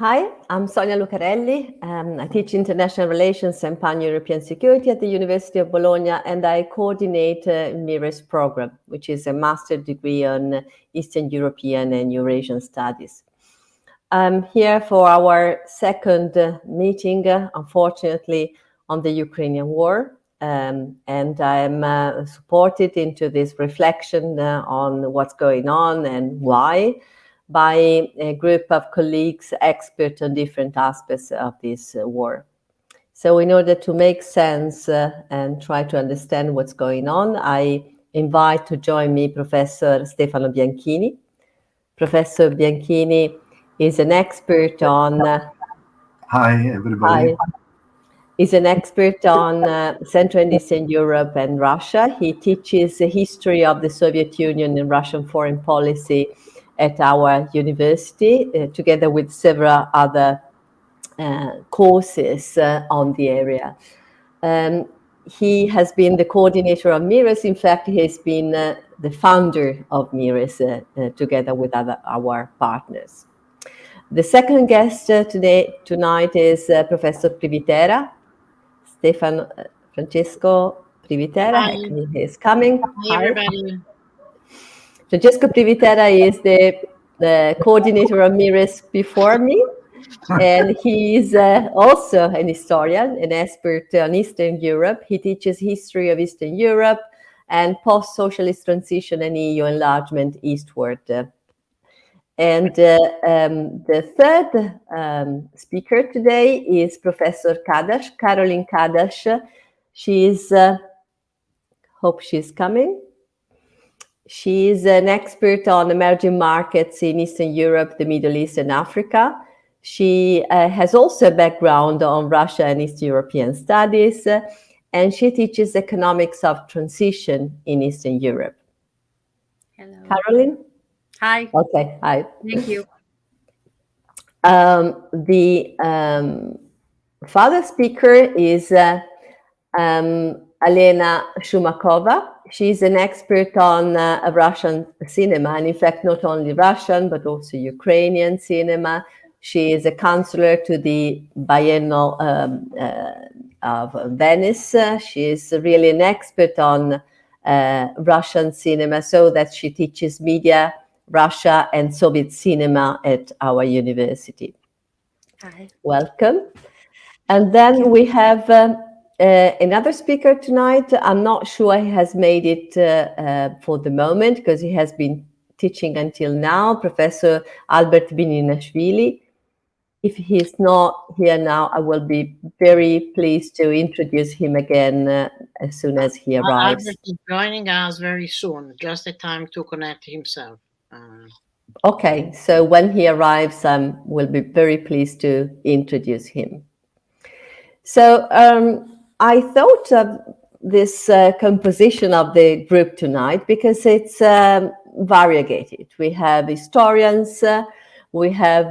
Hi, I'm Sonia Lucarelli. I teach international relations and pan-European security at the University of Bologna, and I coordinate MIREES program, which is a master degree on Eastern European and Eurasian studies. I'm here for our second meeting, unfortunately, on the Ukrainian war, and I'm supported into this reflection on what's going on and why, by a group of colleagues, experts on different aspects of this war. So in order to make sense and try to understand what's going on, I invite to join me Professor Stefano Bianchini. Professor Bianchini is an expert on... Hi, everybody. Hi. He's an expert on Central and Eastern Europe and Russia. He teaches the history of the Soviet Union and Russian foreign policy at our university, together with several other courses on the area. He has been the coordinator of MIREES. In fact, he has been the founder of MIREES together with our partners. The second guest tonight is Professor Privitera, Stefano, Francesco Privitera. He is coming. Hi, everybody. Francesco Privitera is the coordinator of MIREES before me, and he is also an historian, an expert on Eastern Europe. He teaches history of Eastern Europe and post-socialist transition and EU enlargement eastward. And the third speaker today is Professor Kadas, Carolyn Kadas. She is, hope she's coming. She is an expert on emerging markets in Eastern Europe, the Middle East, and Africa. She has also a background on Russia and East European studies, and she teaches economics of transition in Eastern Europe. Hello. Carolyn? Hi. Okay, hi. Thank you. The further speaker is Alena Shumakova. She's an expert on Russian cinema, and in fact, not only Russian, but also Ukrainian cinema. She is a counselor to the Biennial of Venice. She is really an expert on Russian cinema, so that she teaches media, Russia, and Soviet cinema at our university. Hi. Welcome. And then we have another speaker tonight. I'm not sure he has made it for the moment, because he has been teaching until now, Professor Albert Bininachvili. If he's not here now, I will be very pleased to introduce him again as soon as he arrives. Albert is joining us very soon, just the time to connect himself. Okay, so when he arrives, we'll be very pleased to introduce him. So I thought of this composition of the group tonight because it's variegated. We have historians, we have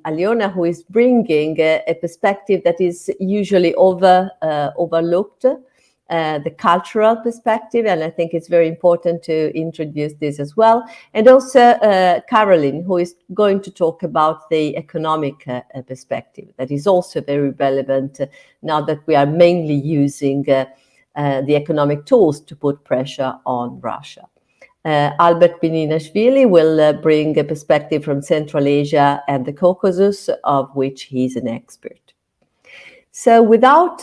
Alena, who is bringing a perspective that is usually overlooked, the cultural perspective, and I think it's very important to introduce this as well. And also Carolyn, who is going to talk about the economic perspective that is also very relevant now that we are mainly using the economic tools to put pressure on Russia. Albert Bininachvili will bring a perspective from Central Asia and the Caucasus, of which he's an expert. So without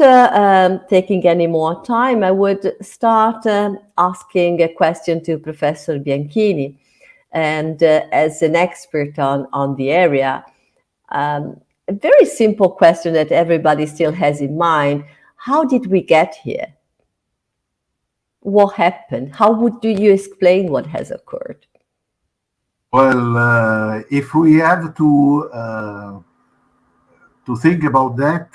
taking any more time, I would start asking a question to Professor Bianchini. And as an expert on the area, a very simple question that everybody still has in mind: how did we get here? What happened? How do you explain what has occurred? Well, if we have to think about that,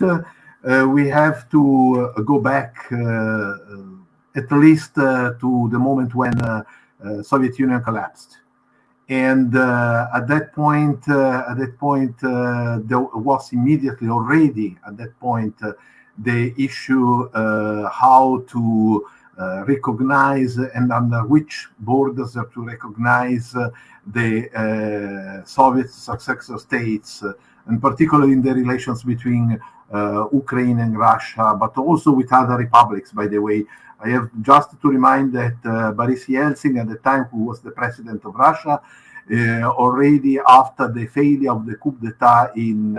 we have to go back at least to the moment when Soviet Union collapsed, and at that point, there was immediately already at that point the issue how to recognize and under which borders to recognize the Soviet successor states and particularly in the relations between Ukraine and Russia, but also with other republics, by the way. I have just to remind that Boris Yeltsin, at the time who was the president of Russia, already after the failure of the coup d'etat in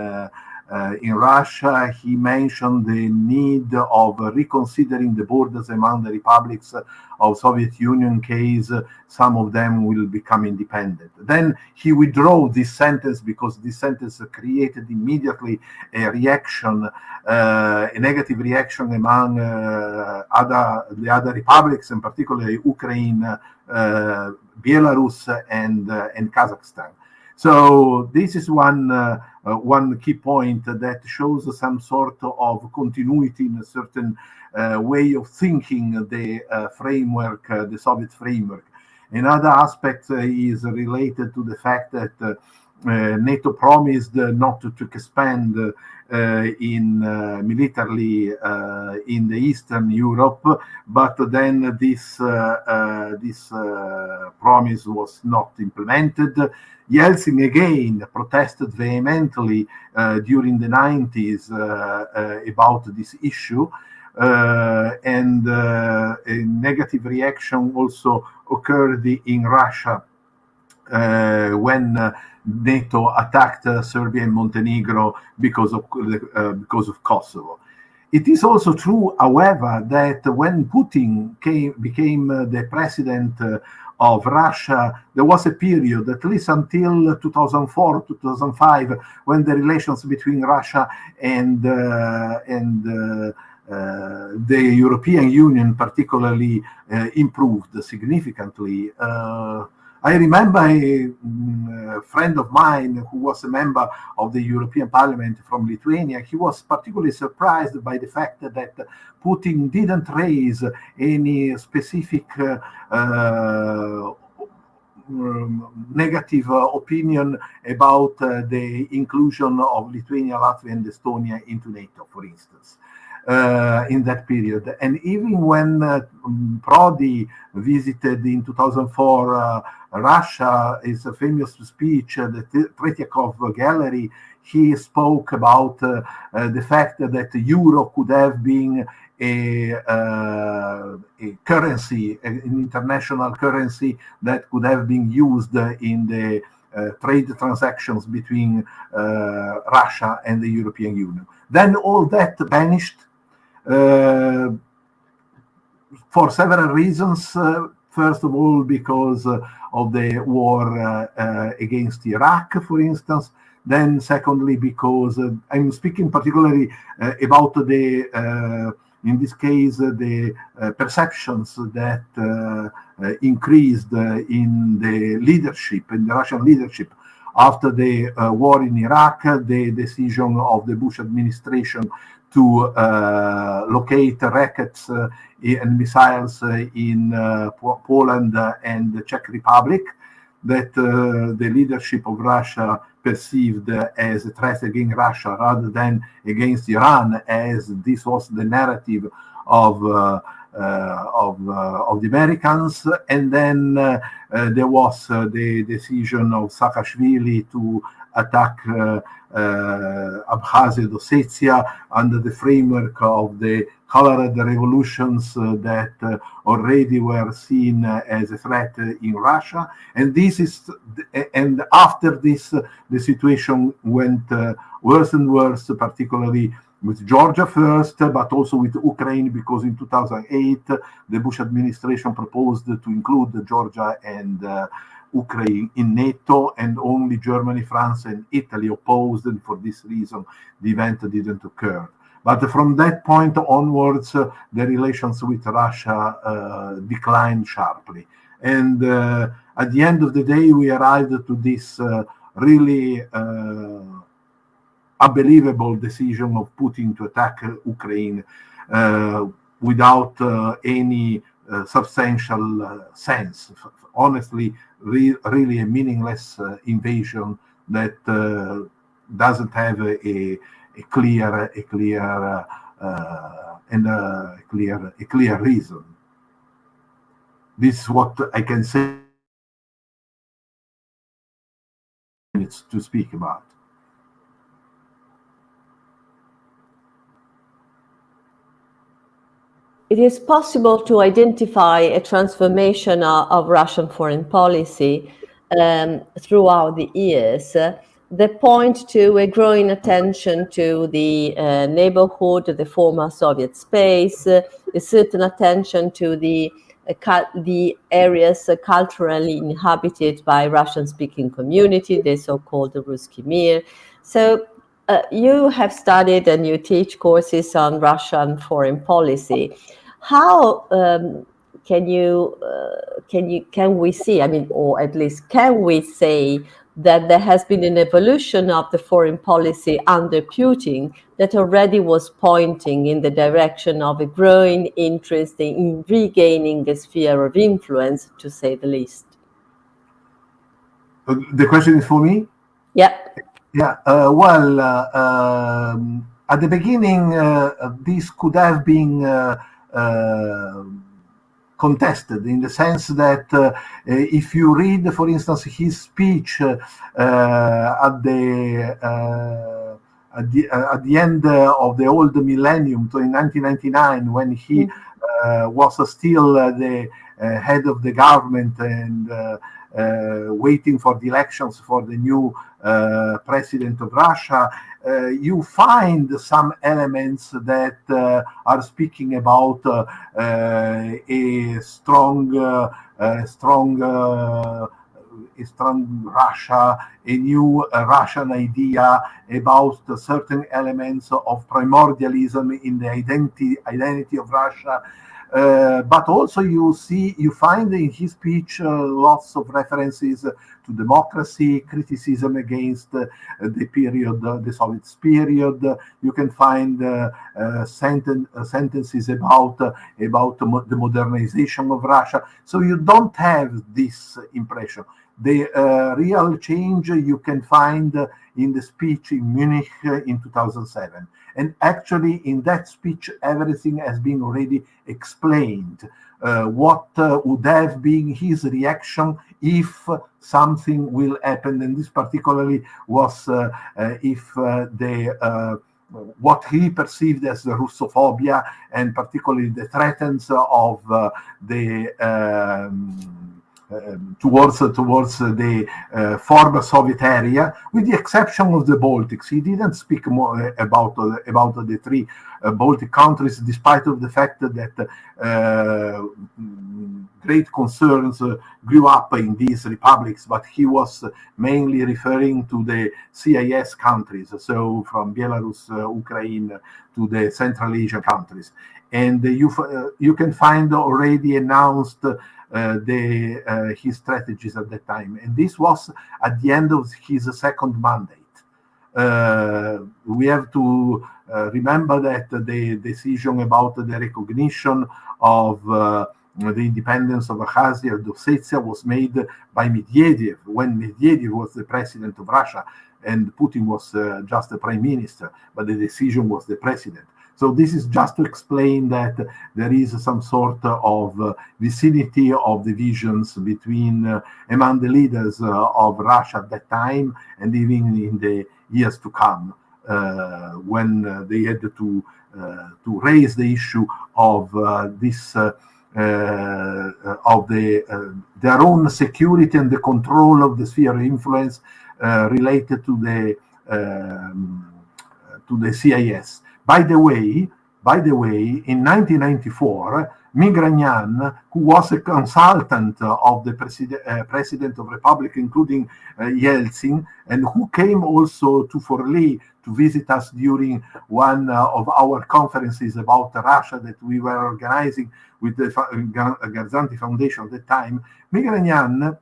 Russia, he mentioned the need of reconsidering the borders among the republics of Soviet Union in case some of them will become independent. Then he withdrew this sentence because this sentence created immediately a reaction, a negative reaction among the other republics, and particularly Ukraine, Belarus, and Kazakhstan. So this is one key point that shows some sort of continuity in a certain way of thinking the framework, the Soviet framework. Another aspect is related to the fact that NATO promised not to expand militarily in the Eastern Europe, but then this promise was not implemented. Yeltsin again protested vehemently during the 90s about this issue, and a negative reaction also occurred in Russia when NATO attacked Serbia and Montenegro because of Kosovo. It is also true, however, that when Putin became the president of Russia, there was a period, at least until 2004, 2005, when the relations between Russia and the European Union particularly improved significantly. I remember a friend of mine who was a member of the European Parliament from Lithuania. He was particularly surprised by the fact that Putin didn't raise any specific negative opinion about the inclusion of Lithuania, Latvia, and Estonia into NATO, for instance. In that period. And even when Prodi visited in 2004 Russia, his famous speech, the Tretiakov Gallery, he spoke about the fact that the euro could have been a currency, an international currency that could have been used in the trade transactions between Russia and the European Union. Then all that vanished for several reasons. First of all, because of the war against Iraq, for instance. Then secondly, because I'm speaking particularly about the, in this case, the perceptions that increased in the leadership, in the Russian leadership, after the war in Iraq, the decision of the Bush administration to locate rockets and missiles in Poland and the Czech Republic, that the leadership of Russia perceived as a threat against Russia rather than against Iran, as this was the narrative of the Americans. And then there was the decision of Saakashvili to attack Abkhazia and Ossetia under the framework of the colored revolutions that already were seen as a threat in Russia. And this is, and after this, the situation went worse and worse, particularly with Georgia first, but also with Ukraine, because in 2008, the Bush administration proposed to include Georgia and Ukraine in NATO, and only Germany, France, and Italy opposed, and for this reason, the event didn't occur. But from that point onwards, the relations with Russia declined sharply. And at the end of the day, we arrived to this really unbelievable decision of Putin to attack Ukraine without any substantial sense. Honestly, really a meaningless invasion that doesn't have a clear reason. This is what I can say to speak about. it is possible to identify a transformation of Russian foreign policy throughout the years that point to a growing attention to the neighborhood, the former Soviet space, a certain attention to the areas culturally inhabited by Russian-speaking community, the so-called Ruski Mir. So you have studied and you teach courses on Russian foreign policy. How can we see, I mean, or at least can we say that there has been an evolution of the foreign policy under Putin that already was pointing in the direction of a growing interest in regaining the sphere of influence, to say the least? The question is for me? Yeah. Yeah, at the beginning, this could have been contested in the sense that if you read, for instance, his speech at the end of the old millennium, so in 1999, when he was still the head of the government and waiting for the elections for the new president of Russia, you find some elements that are speaking about a strong Russia, a new Russian idea about certain elements of primordialism in the identity of Russia. But also you find in his speech lots of references to democracy, criticism against the period, the Soviet period. You can find sentences about the modernization of Russia. So you don't have this impression. The real change you can find in the speech in Munich in 2007. And actually, in that speech, everything has been already explained. What would have been his reaction if something will happen, and this particularly was if what he perceived as the Russophobia, and particularly the threats of towards the former Soviet area, with the exception of the Baltics. He didn't speak more about the three Baltic countries, despite of the fact that great concerns grew up in these republics, but he was mainly referring to the CIS countries, so from Belarus, Ukraine to the Central Asian countries. And you can find already announced his strategies at that time, and this was at the end of his second mandate. We have to remember that the decision about the recognition of the independence of Abkhazia and Ossetia was made by Medvedev, when Medvedev was the president of Russia and Putin was just the prime minister, but the decision was the president. So this is just to explain that there is some sort of vicinity of divisions between among the leaders of Russia at that time, and even in the years to come, when they had to raise the issue of this of their own security and the control of the sphere of influence related to the CIS. By the way, in 1994, Migranian, who was a consultant of the president of the Republic, including Yeltsin, and who came also to Forlì to visit us during one of our conferences about Russia that we were organizing with the Garzanti Foundation at the time, Migranian,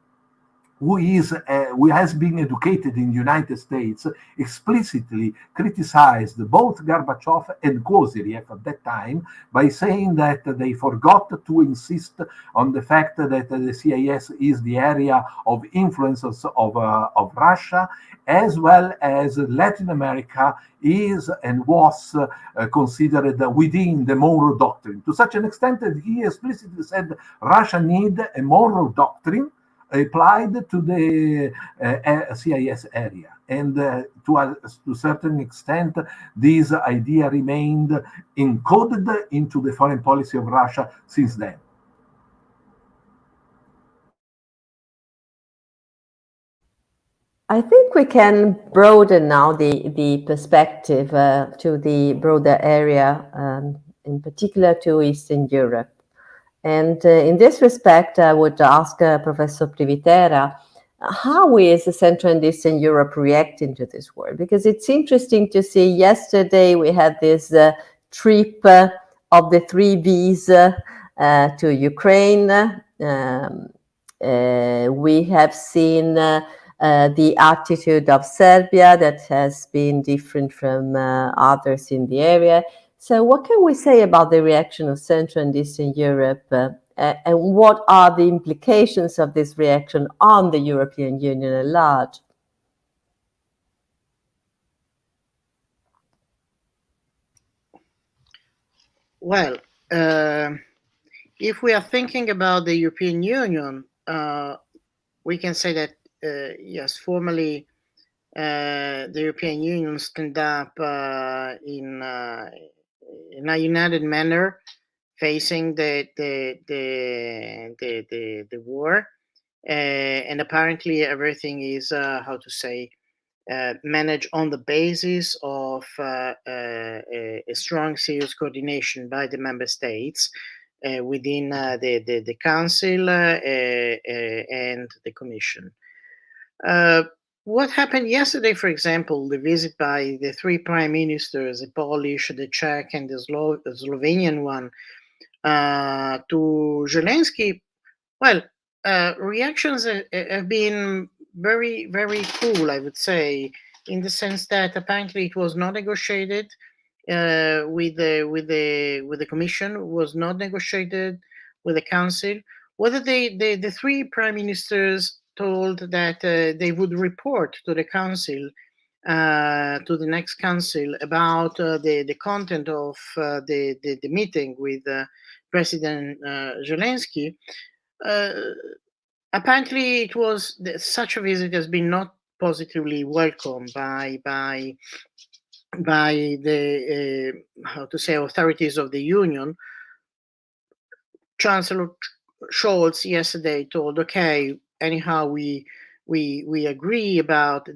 who has been educated in the United States, explicitly criticized both Gorbachev and Kozyrev at that time by saying that they forgot to insist on the fact that the CIS is the area of influence of Russia, as well as Latin America is and was considered within the Monroe Doctrine, to such an extent that he explicitly said Russia needs a Monroe Doctrine applied to the CIS area. And to a certain extent, this idea remained encoded into the foreign policy of Russia since then. I think we can broaden now the perspective to the broader area, in particular to Eastern Europe. And in this respect, I would ask Professor Privitera, how is Central and Eastern Europe reacting to this war? Because it's interesting to see yesterday we had this trip of the 3 Vs to Ukraine. We have seen the attitude of Serbia that has been different from others in the area. So what can we say about the reaction of Central and Eastern Europe and what are the implications of this reaction on the European Union at large? Well, if we are thinking about the European Union, we can say that, yes, formally, the European Union stand up in a united manner, facing the war, and apparently everything is how to say managed on the basis of a strong, serious coordination by the member states within the Council and the Commission. What happened yesterday, for example, the visit by the 3 prime ministers, the Polish, the Czech, and the Slovenian one, to Zelensky, well, reactions have been very, very cool, I would say, in the sense that apparently it was not negotiated with the Commission, was not negotiated with the Council. Whether the 3 prime ministers told that they would report to the Council, to the next Council, about the content of the meeting with President Zelensky. Apparently, it was such a visit has been not positively welcomed by the how to say authorities of the Union. Chancellor Scholz yesterday told, okay, anyhow, we agree about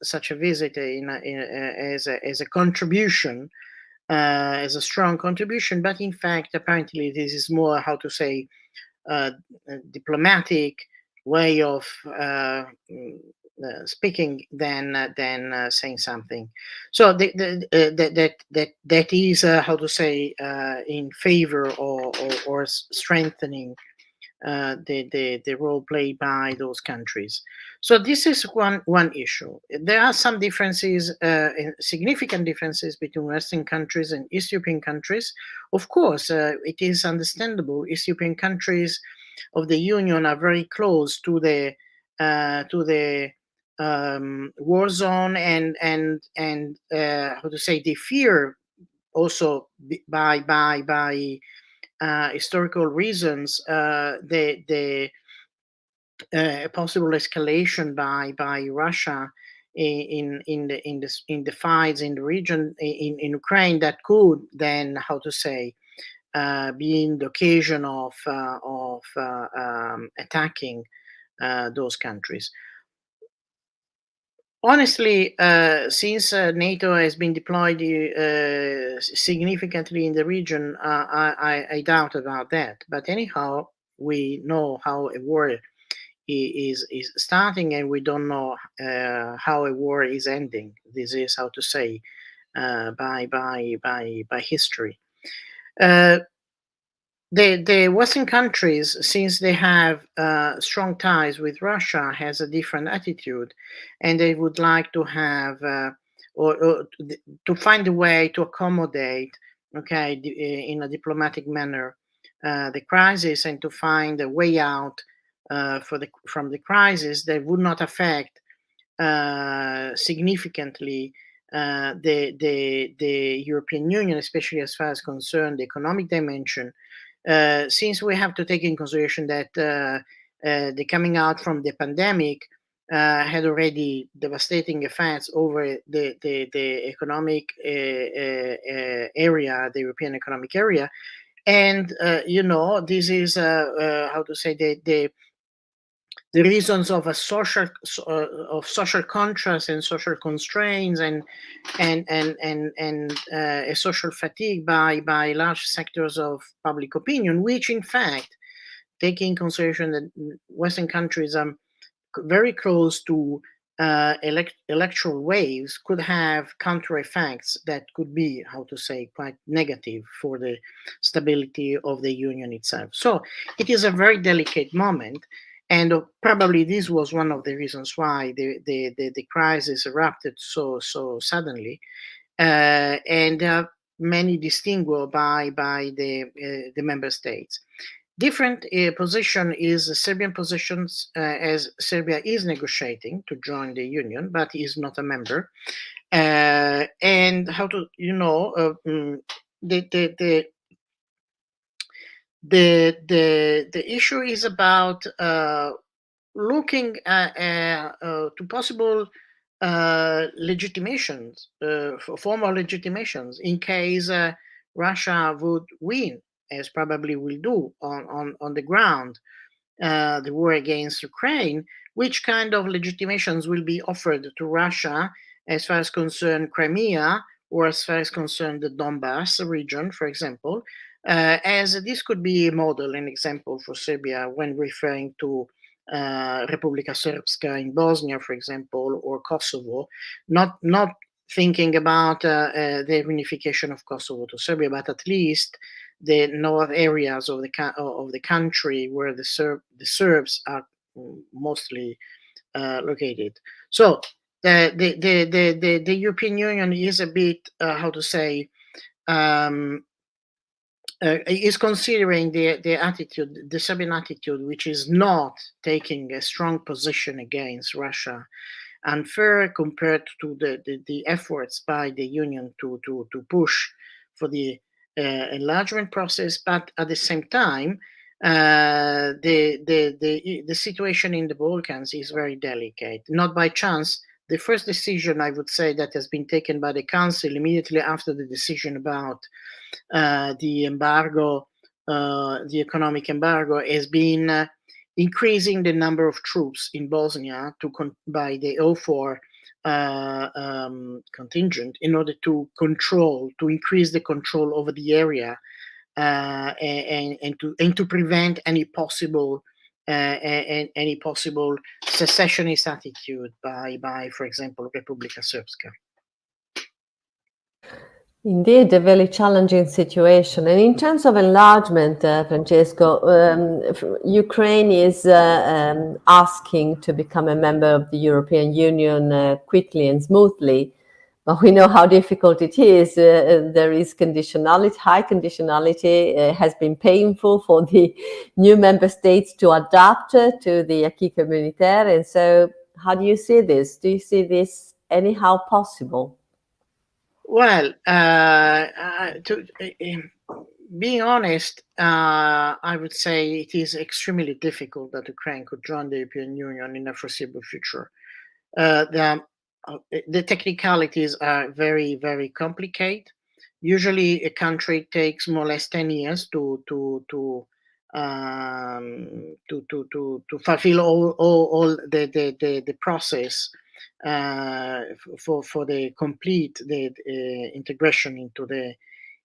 such a visit as a contribution, as a strong contribution, but in fact, apparently, this is more, how to say, a diplomatic way of speaking than saying something. So that is how to say in favor or strengthening the role played by those countries. So this is one issue. There are some differences, significant differences between Western countries and East European countries. Of course, it is understandable. East European countries of the Union are very close to the war zone, and how to say, they fear also by historical reasons the possible escalation by Russia in the fights in the region in Ukraine that could then, how to say, being the occasion of attacking those countries. Honestly, since NATO has been deployed significantly in the region, I doubt about that. But anyhow, we know how a war is starting, and we don't know how a war is ending. This is, how to say, by history. The Western countries, since they have strong ties with Russia, has a different attitude, and they would like to have or to find a way to accommodate, okay, in a diplomatic manner, the crisis, and to find a way out from the crisis that would not affect significantly the European Union, especially as far as concerned the economic dimension. Since we have to take in consideration that the coming out from the pandemic had already devastating effects over the economic area, the European economic area. And, this is, how to say, the reasons of a social contrast and social constraints and a social fatigue by large sectors of public opinion, which in fact, taking into consideration that Western countries are very close to electoral waves, could have counter effects that could be, how to say, quite negative for the stability of the union itself. So it is a very delicate moment. And probably this was one of the reasons why the crisis erupted so suddenly, and many distinguished by the member states. Different position is Serbian positions, as Serbia is negotiating to join the union, but is not a member. And how to, the issue is about looking to possible legitimations, formal legitimations, in case Russia would win, as probably will do on the ground, the war against Ukraine. Which kind of legitimations will be offered to Russia as far as concerned Crimea, or as far as concerned the Donbass region, for example, as this could be a model, an example for Serbia when referring to Republika Srpska in Bosnia, for example, or Kosovo, not thinking about the reunification of Kosovo to Serbia, but at least the north areas of the country where the Serbs are mostly located. So the European Union is a bit, how to say, is considering the attitude, the Serbian attitude, which is not taking a strong position against Russia, unfair compared to the efforts by the Union to push for the enlargement process. But at the same time, the situation in the Balkans is very delicate. Not by chance, the first decision, I would say, that has been taken by the Council immediately after the decision about the embargo, the economic embargo, has been increasing the number of troops in Bosnia by the O4 contingent, in order to increase the control over the area, and to prevent any possible secessionist attitude by, for example, Republika Srpska. Indeed, a very challenging situation. And in terms of enlargement, Francesco, Ukraine is asking to become a member of the European Union quickly and smoothly. But we know how difficult it is. There is conditionality, high conditionality. It has been painful for the new member states to adapt to the acquis communautaire. And so how do you see this? Do you see this anyhow possible? Well, being honest, I would say it is extremely difficult that Ukraine could join the European Union in the foreseeable future. The technicalities are very, very complicated. Usually, a country takes more or less 10 years to fulfill all the process for the complete integration into the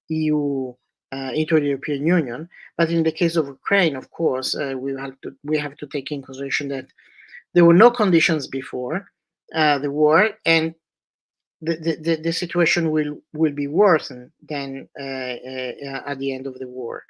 EU, into the European Union. But in the case of Ukraine, of course, we have to take in consideration that there were no conditions before the war, and the situation will be worsened than at the end of the war.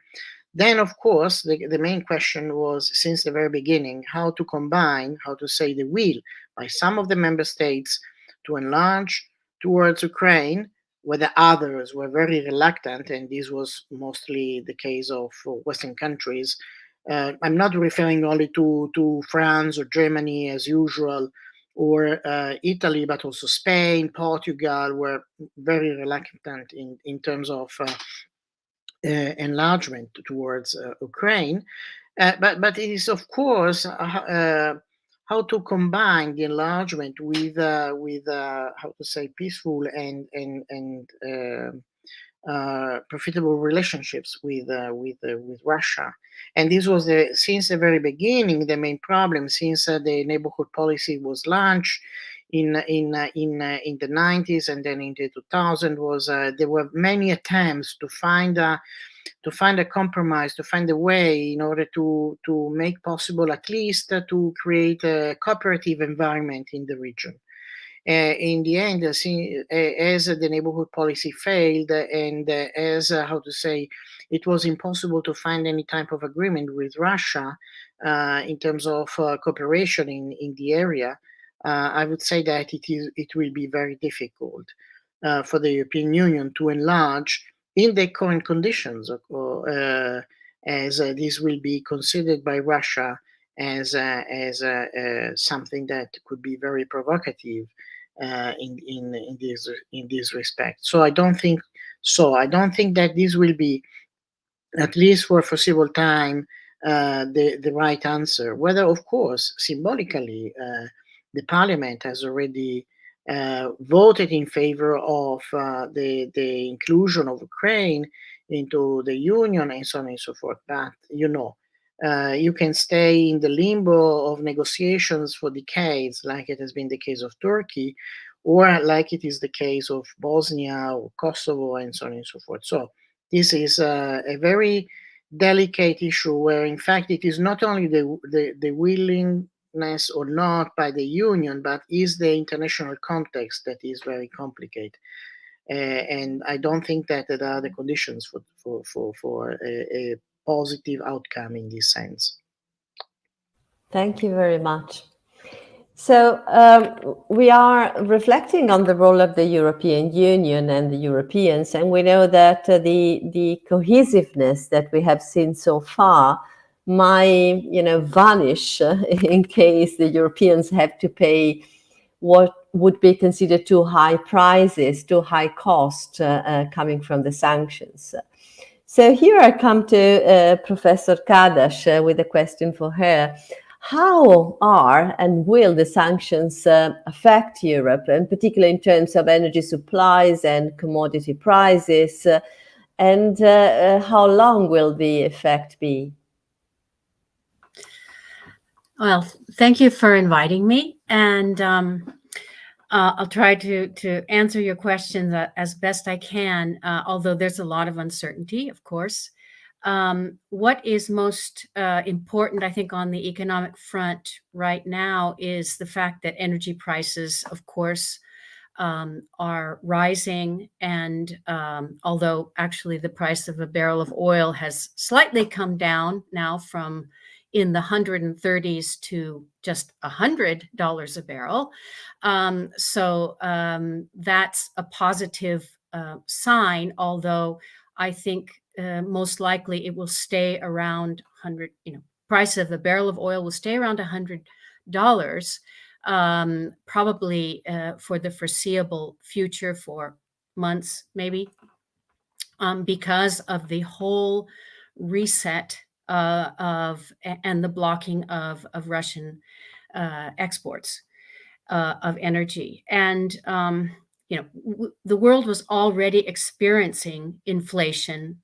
Then, of course, the main question was, since the very beginning, how to combine, how to say, the will by some of the member states to enlarge towards Ukraine, where the others were very reluctant, and this was mostly the case of Western countries. I'm not referring only to France or Germany as usual, or Italy, but also Spain, Portugal were very reluctant in terms of enlargement towards Ukraine. But it is, of course, how to combine the enlargement with how to say, peaceful and profitable relationships with Russia. And this was since the very beginning the main problem, since the neighborhood policy was launched in the 90s and then in the 2000s. Was there were many attempts to find a compromise, to find a way in order to make possible at least to create a cooperative environment in the region. In the end, as the neighborhood policy failed, and as how to say, it was impossible to find any type of agreement with Russia in terms of cooperation in the area, I would say that it will be very difficult for the European Union to enlarge in the current conditions, as this will be considered by Russia as something that could be very provocative in this respect. So I don't think that this will be, at least for a foreseeable time, the right answer. Whether, of course, symbolically, the parliament has already voted in favor of the inclusion of Ukraine into the Union and so on and so forth. But you can stay in the limbo of negotiations for decades, like it has been the case of Turkey, or like it is the case of Bosnia or Kosovo and so on and so forth. So this is a very delicate issue where, in fact, it is not only the willingness or not by the Union, but is the international context that is very complicated. And I don't think that there are the conditions for a positive outcome in this sense. Thank you very much. So we are reflecting on the role of the European Union and the Europeans, and we know that the cohesiveness that we have seen so far might, vanish in case the Europeans have to pay what would be considered too high prices, too high cost coming from the sanctions. So here I come to Professor Kadas with a question for her. How are and will the sanctions affect Europe, and particularly in terms of energy supplies and commodity prices, and how long will the effect be? Well, thank you for inviting me, and I'll try to answer your questions as best I can, although there's a lot of uncertainty, of course. What is most important, I think, on the economic front right now is the fact that energy prices, of course, are rising. And although actually the price of a barrel of oil has slightly come down now from in the 130s to just $100 a barrel. So that's a positive sign, although I think most likely it will stay around 100, price of a barrel of oil will stay around $100, probably for the foreseeable future, for months maybe, because of the whole reset and the blocking of Russian exports of energy. And the world was already experiencing inflation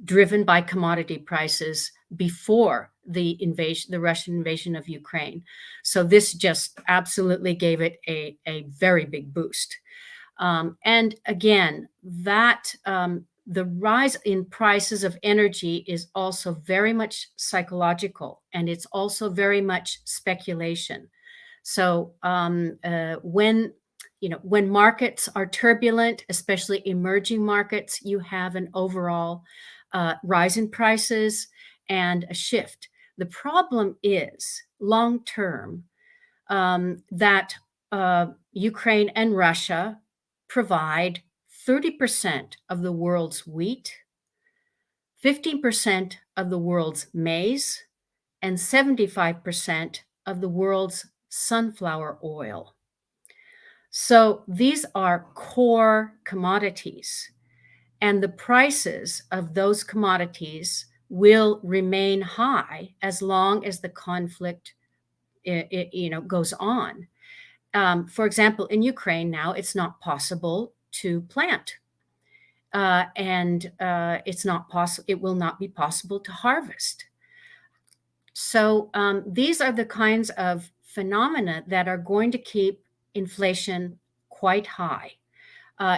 driven by commodity prices before the Russian invasion of Ukraine. So this just absolutely gave it a very big boost. And again, that the rise in prices of energy is also very much psychological, and it's also very much speculation. So when markets are turbulent, especially emerging markets, you have an overall rise in prices and a shift. The problem is long term that Ukraine and Russia provide 30% of the world's wheat, 15% of the world's maize, and 75% of the world's sunflower oil. So these are core commodities, and the prices of those commodities will remain high as long as the conflict goes on. For example, in Ukraine now, it's not possible to plant, and it's not possible. It will not be possible to harvest. So these are the kinds of phenomena that are going to keep inflation quite high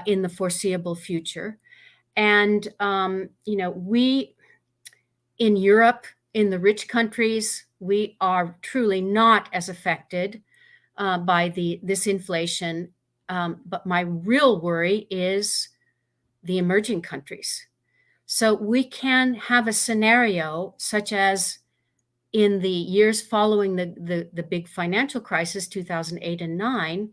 in the foreseeable future. And we in Europe, in the rich countries, we are truly not as affected by this inflation. But my real worry is the emerging countries. So we can have a scenario such as in the years following the big financial crisis, 2008 and 9,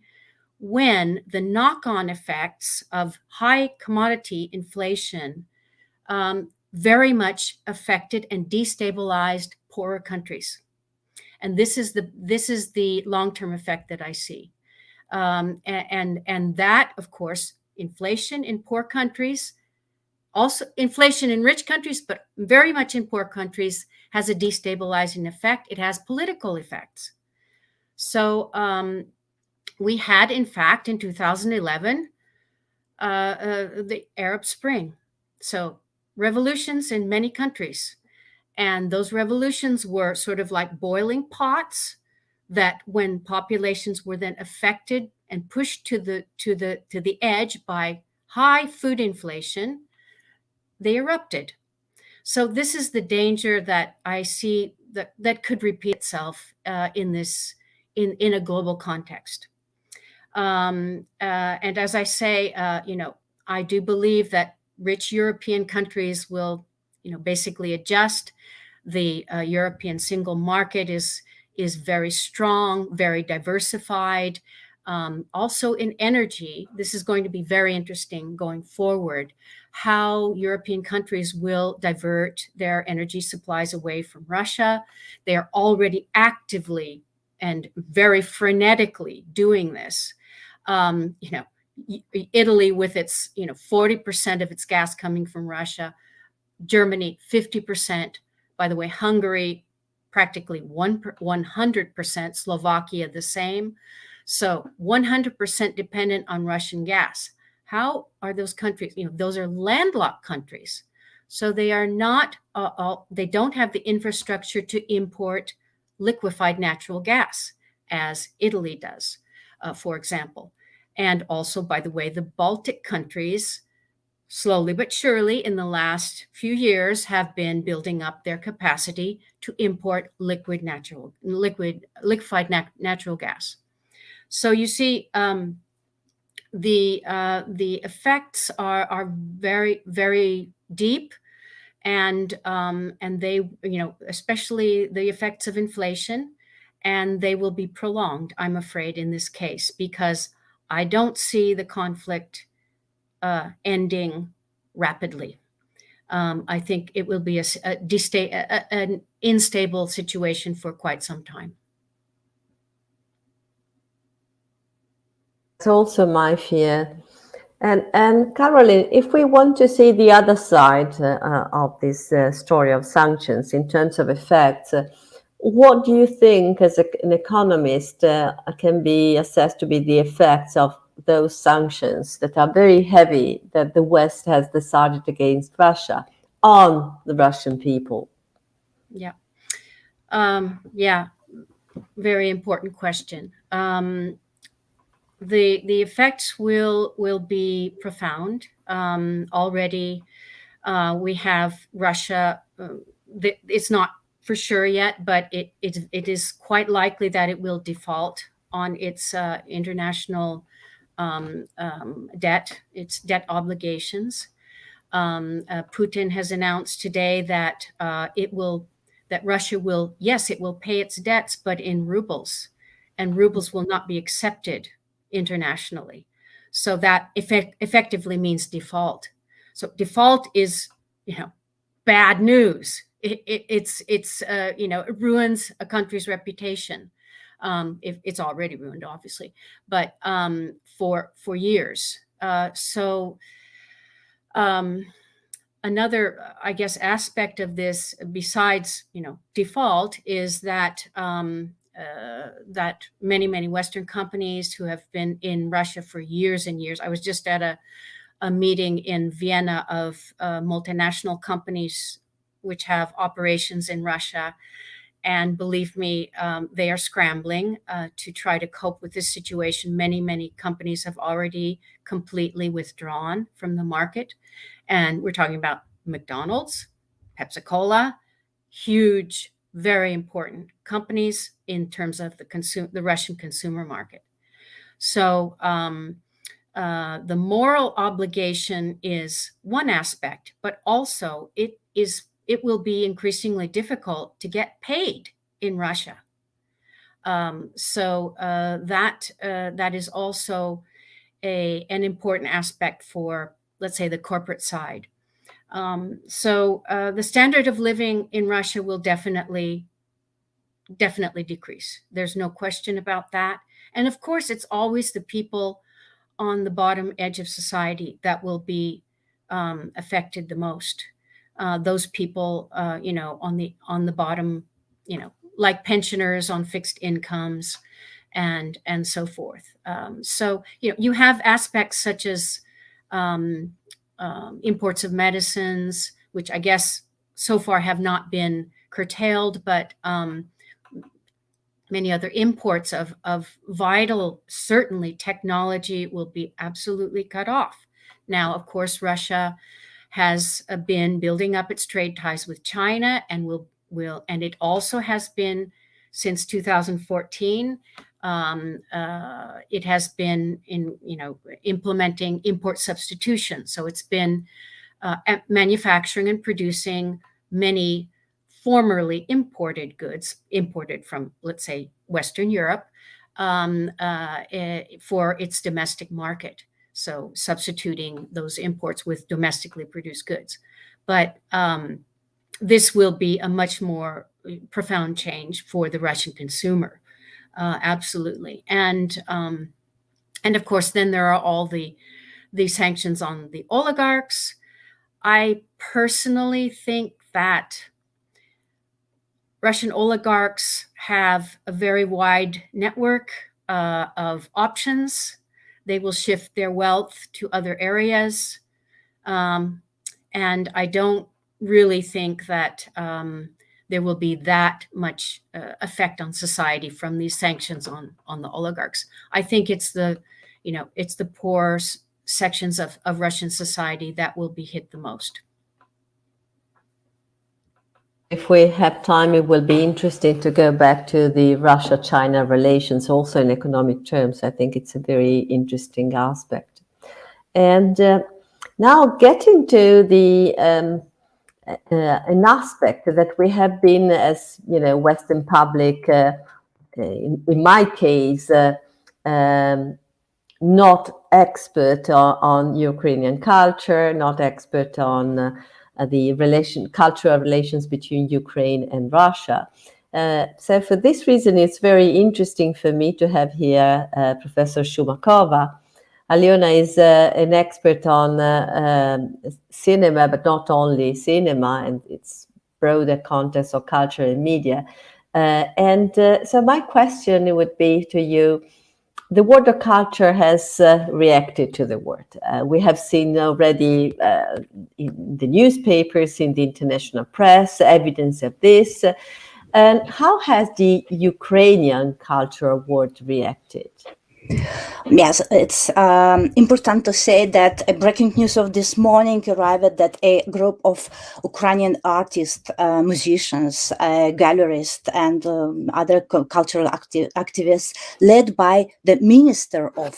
when the knock-on effects of high commodity inflation very much affected and destabilized poorer countries. And this is the long-term effect that I see. And that, of course, inflation in poor countries, also inflation in rich countries, but very much in poor countries, has a destabilizing effect. It has political effects. So we had, in fact, in 2011, the Arab Spring. So revolutions in many countries. And those revolutions were sort of like boiling pots that, when populations were then affected and pushed to the edge by high food inflation, they erupted. So this is the danger that I see that could repeat itself in a global context. And as I say, I do believe that rich European countries will, basically adjust. The European single market is very strong, very diversified. Also in energy, this is going to be very interesting going forward, how European countries will divert their energy supplies away from Russia. They are already actively and very frenetically doing this. Italy with its 40% of its gas coming from Russia, Germany 50%. By the way, Hungary practically 100%, Slovakia the same. So 100% dependent on Russian gas. How are those countries? Those are landlocked countries. So they are not, they don't have the infrastructure to import liquefied natural gas as Italy does, for example. And also, by the way, the Baltic countries, slowly but surely in the last few years, have been building up their capacity to import liquefied natural gas. So you see, the effects are very, very deep, and they, especially the effects of inflation, and they will be prolonged, I'm afraid, in this case, because I don't see the conflict ending rapidly. I think it will be an unstable situation for quite some time. It's also my fear. And Carolyn, if we want to see the other side of this story of sanctions in terms of effects, what do you think, as an economist, can be assessed to be the effects of those sanctions that are very heavy that the West has decided against Russia on the Russian people? Yeah. Very important question. The effects will be profound. Already, we have Russia. It's not for sure yet, but it is quite likely that it will default on its international debt, its debt obligations. Putin has announced today that Russia will, yes, it will pay its debts, but in rubles, and rubles will not be accepted internationally. So that effectively means default. So default is, bad news. It ruins a country's reputation. If it's already ruined, obviously, but for years. another, I guess, aspect of this, besides default, is that that many Western companies who have been in Russia for years and years. I was just at a meeting in Vienna of multinational companies which have operations in Russia. And believe me, they are scrambling to try to cope with this situation. Many companies have already completely withdrawn from the market. And we're talking about McDonald's, Pepsi-Cola, huge, very important companies in terms of the Russian consumer market. So the moral obligation is one aspect, but also it will be increasingly difficult to get paid in Russia. So that is also an important aspect for, let's say, the corporate side. So the standard of living in Russia will definitely decrease. There's no question about that. And of course, it's always the people on the bottom edge of society that will be affected the most. Those people, on the bottom, like pensioners on fixed incomes, and so forth. So you have aspects such as imports of medicines, which I guess so far have not been curtailed, but many other imports of vital, certainly technology, will be absolutely cut off. Now, of course, Russia has been building up its trade ties with China, and and it also has been, since 2014, it has been implementing import substitution. So it's been manufacturing and producing many formerly imported goods, imported from, let's say, Western Europe, for its domestic market. So substituting those imports with domestically produced goods. But this will be a much more profound change for the Russian consumer, absolutely. And of course, then there are all the sanctions on the oligarchs. I personally think that Russian oligarchs have a very wide network of options. They will shift their wealth to other areas. And I don't really think that there will be that much effect on society from these sanctions on the oligarchs. I think it's the poor sections of Russian society that will be hit the most. If we have time, it will be interesting to go back to the Russia-China relations, also in economic terms. I think it's a very interesting aspect. And now getting to the an aspect that we have been, as Western public, in my case, not expert on Ukrainian culture, not expert on the cultural relations between Ukraine and Russia. So for this reason, it's very interesting for me to have here Professor Shumakova. Alena is an expert on cinema, but not only cinema and its broader context of culture and media. So my question would be to you, the world of culture has reacted to the word. We have seen already in the newspapers, in the international press, evidence of this. And how has the Ukrainian cultural world reacted? Yes, it's important to say that a breaking news of this morning arrived that a group of Ukrainian artists, musicians, gallerists, and other cultural activists, led by the Minister of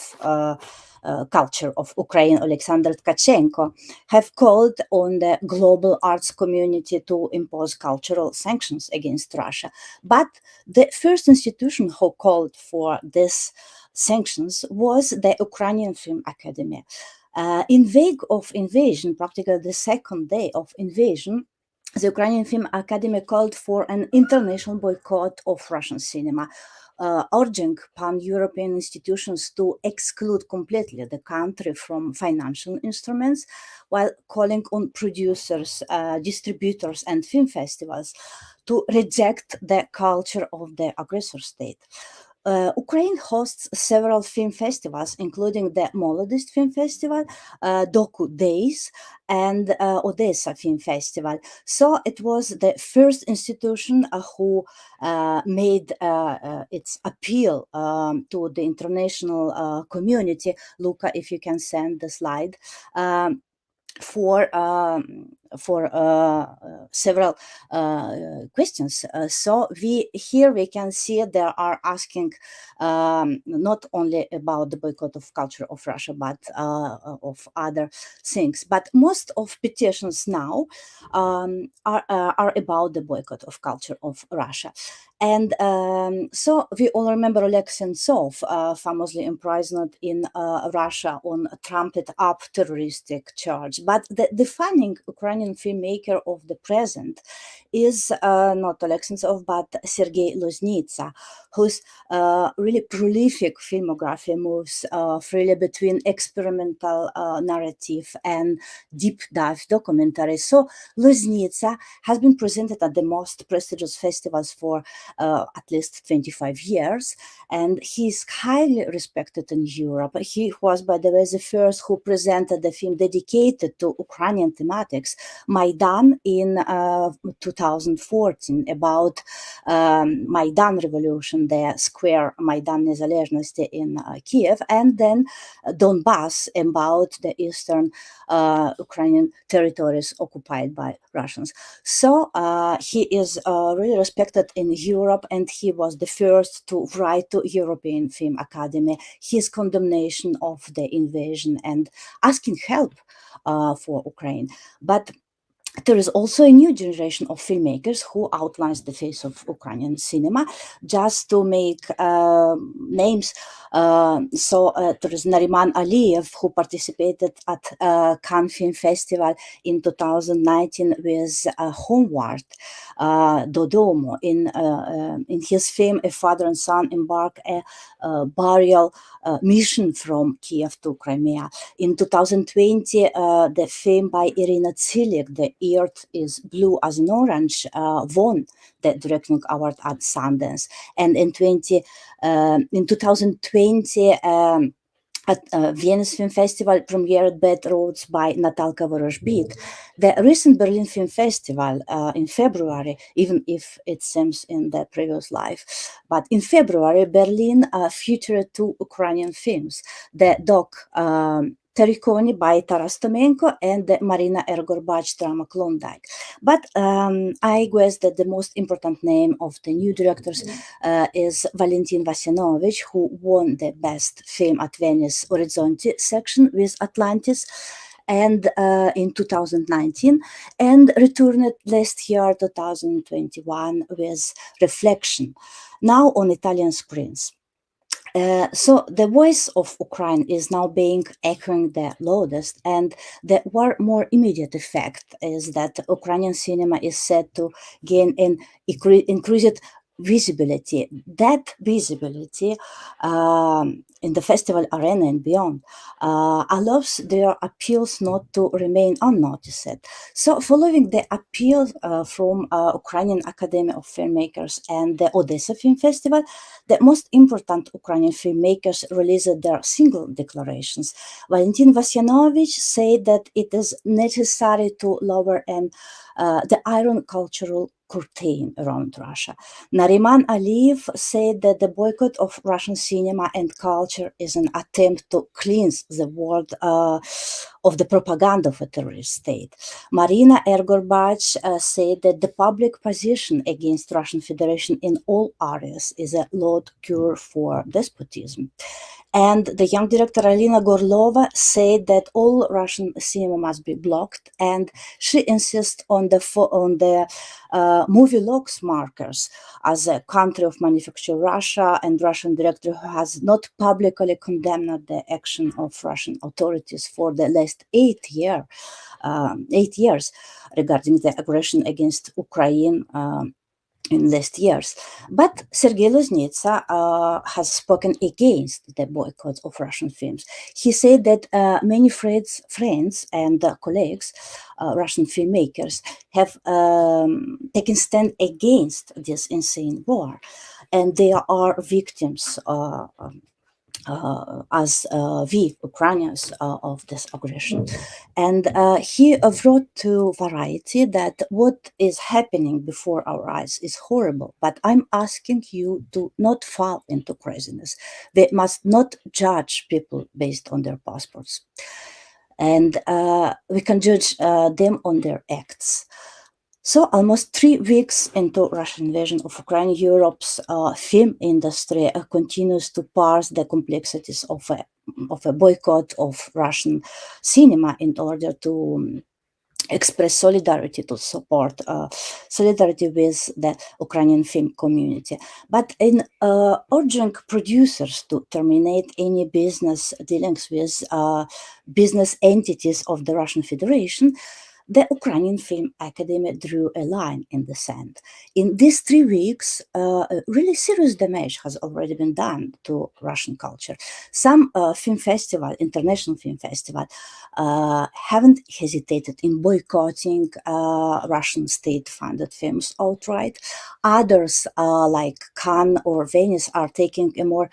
Culture of Ukraine, Alexander Tkachenko, have called on the global arts community to impose cultural sanctions against Russia. But the first institution who called for this sanctions was the Ukrainian Film Academy. In wake of invasion, practically the second day of invasion, the Ukrainian Film Academy called for an international boycott of Russian cinema. urging pan-European institutions to exclude completely the country from financial instruments, while calling on producers, distributors, and film festivals to reject the culture of the aggressor state. Ukraine hosts several film festivals, including the Molodist Film Festival, Doku Days, and Odessa Film Festival. So it was the first institution who made its appeal to the international community. Luca, if you can send the slide. For several questions. So we can see they are asking not only about the boycott of culture of Russia, but of other things. But most of petitions now are about the boycott of culture of Russia. And so we all remember Oleg Sentsov, famously imprisoned in Russia on a trumped up terroristic charge. But the defining Ukrainian filmmaker of the present is not Oleg Sentsov, but Sergei Loznitsa, whose really prolific filmography moves freely between experimental narrative and deep dive documentary. So Loznitsa has been presented at the most prestigious festivals for at least 25 years, and he's highly respected in Europe. He was, by the way, the first who presented the film dedicated to Ukrainian thematics, Maidan, in 2014, about Maidan revolution, the square Maidan Nezalezhnosti in Kiev, and then Donbass, about the eastern Ukrainian territories occupied by Russians. So he is really respected in Europe, and he was the first to write to European Film Academy his condemnation of the invasion and asking help for Ukraine. But there is also a new generation of filmmakers who outlines the face of Ukrainian cinema. Just to make names, there is Nariman Aliyev, who participated at Cannes Film Festival in 2019 with Homeward, Dodomo. In his film, a father and son embark a burial mission from Kiev to Crimea. In 2020, the film by Irina Tsilik, The Earth is Blue as an Orange, won the directing award at Sundance. And in 2020, at Vienna's Film Festival premiered Bad Roads by Natalka Vorozhbit. The recent Berlin Film Festival in February, even if it seems in the previous life, but in February, Berlin featured two Ukrainian films, the doc Terikoni by Taras Tomenko and the Marina Ergorbach drama Klondike. But I guess that the most important name of the new directors is Valentin Vasyanovich, who won the best film at Venice Orizzonti section with Atlantis and in 2019, and returned last year, 2021, with Reflection, now on Italian screens. So the voice of Ukraine is now being echoing the loudest, and the more immediate effect is that Ukrainian cinema is said to gain an increased visibility. That visibility in the festival arena and beyond allows their appeals not to remain unnoticed. So following the appeal from Ukrainian Academy of Filmmakers and the Odessa Film Festival, the most important Ukrainian filmmakers released their single declarations. Valentin Vasyanovich said that it is necessary to lower the iron cultural curtain around Russia. Nariman Aliyev said that the boycott of Russian cinema and culture is an attempt to cleanse the world of the propaganda of a terrorist state. Marina Ergorbach said that the public position against Russian Federation in all areas is a loud cure for despotism. And the young director Alena Gorlova said that all Russian cinema must be blocked, and she insists on the movie logs markers as a country of manufacture Russia, and Russian director who has not publicly condemned the action of Russian authorities for the last 8 years regarding the aggression against Ukraine in last years. But Sergei Loznitsa has spoken against the boycott of Russian films. He said that many friends and colleagues, Russian filmmakers, have taken stand against this insane war, and they are victims as we Ukrainians of this aggression. And he wrote to Variety that what is happening before our eyes is horrible, but I'm asking you to not fall into craziness. We must not judge people based on their passports. And we can judge them on their acts. So almost 3 weeks into Russian invasion of Ukraine, Europe's film industry continues to parse the complexities of a boycott of Russian cinema in order to express solidarity, to support solidarity with the Ukrainian film community. But in urging producers to terminate any business dealings with business entities of the Russian Federation, the Ukrainian Film Academy drew a line in the sand. In these 3 weeks, really serious damage has already been done to Russian culture. Some film festival, international film festival, haven't hesitated in boycotting Russian state-funded films outright. Others, like Cannes or Venice, are taking a more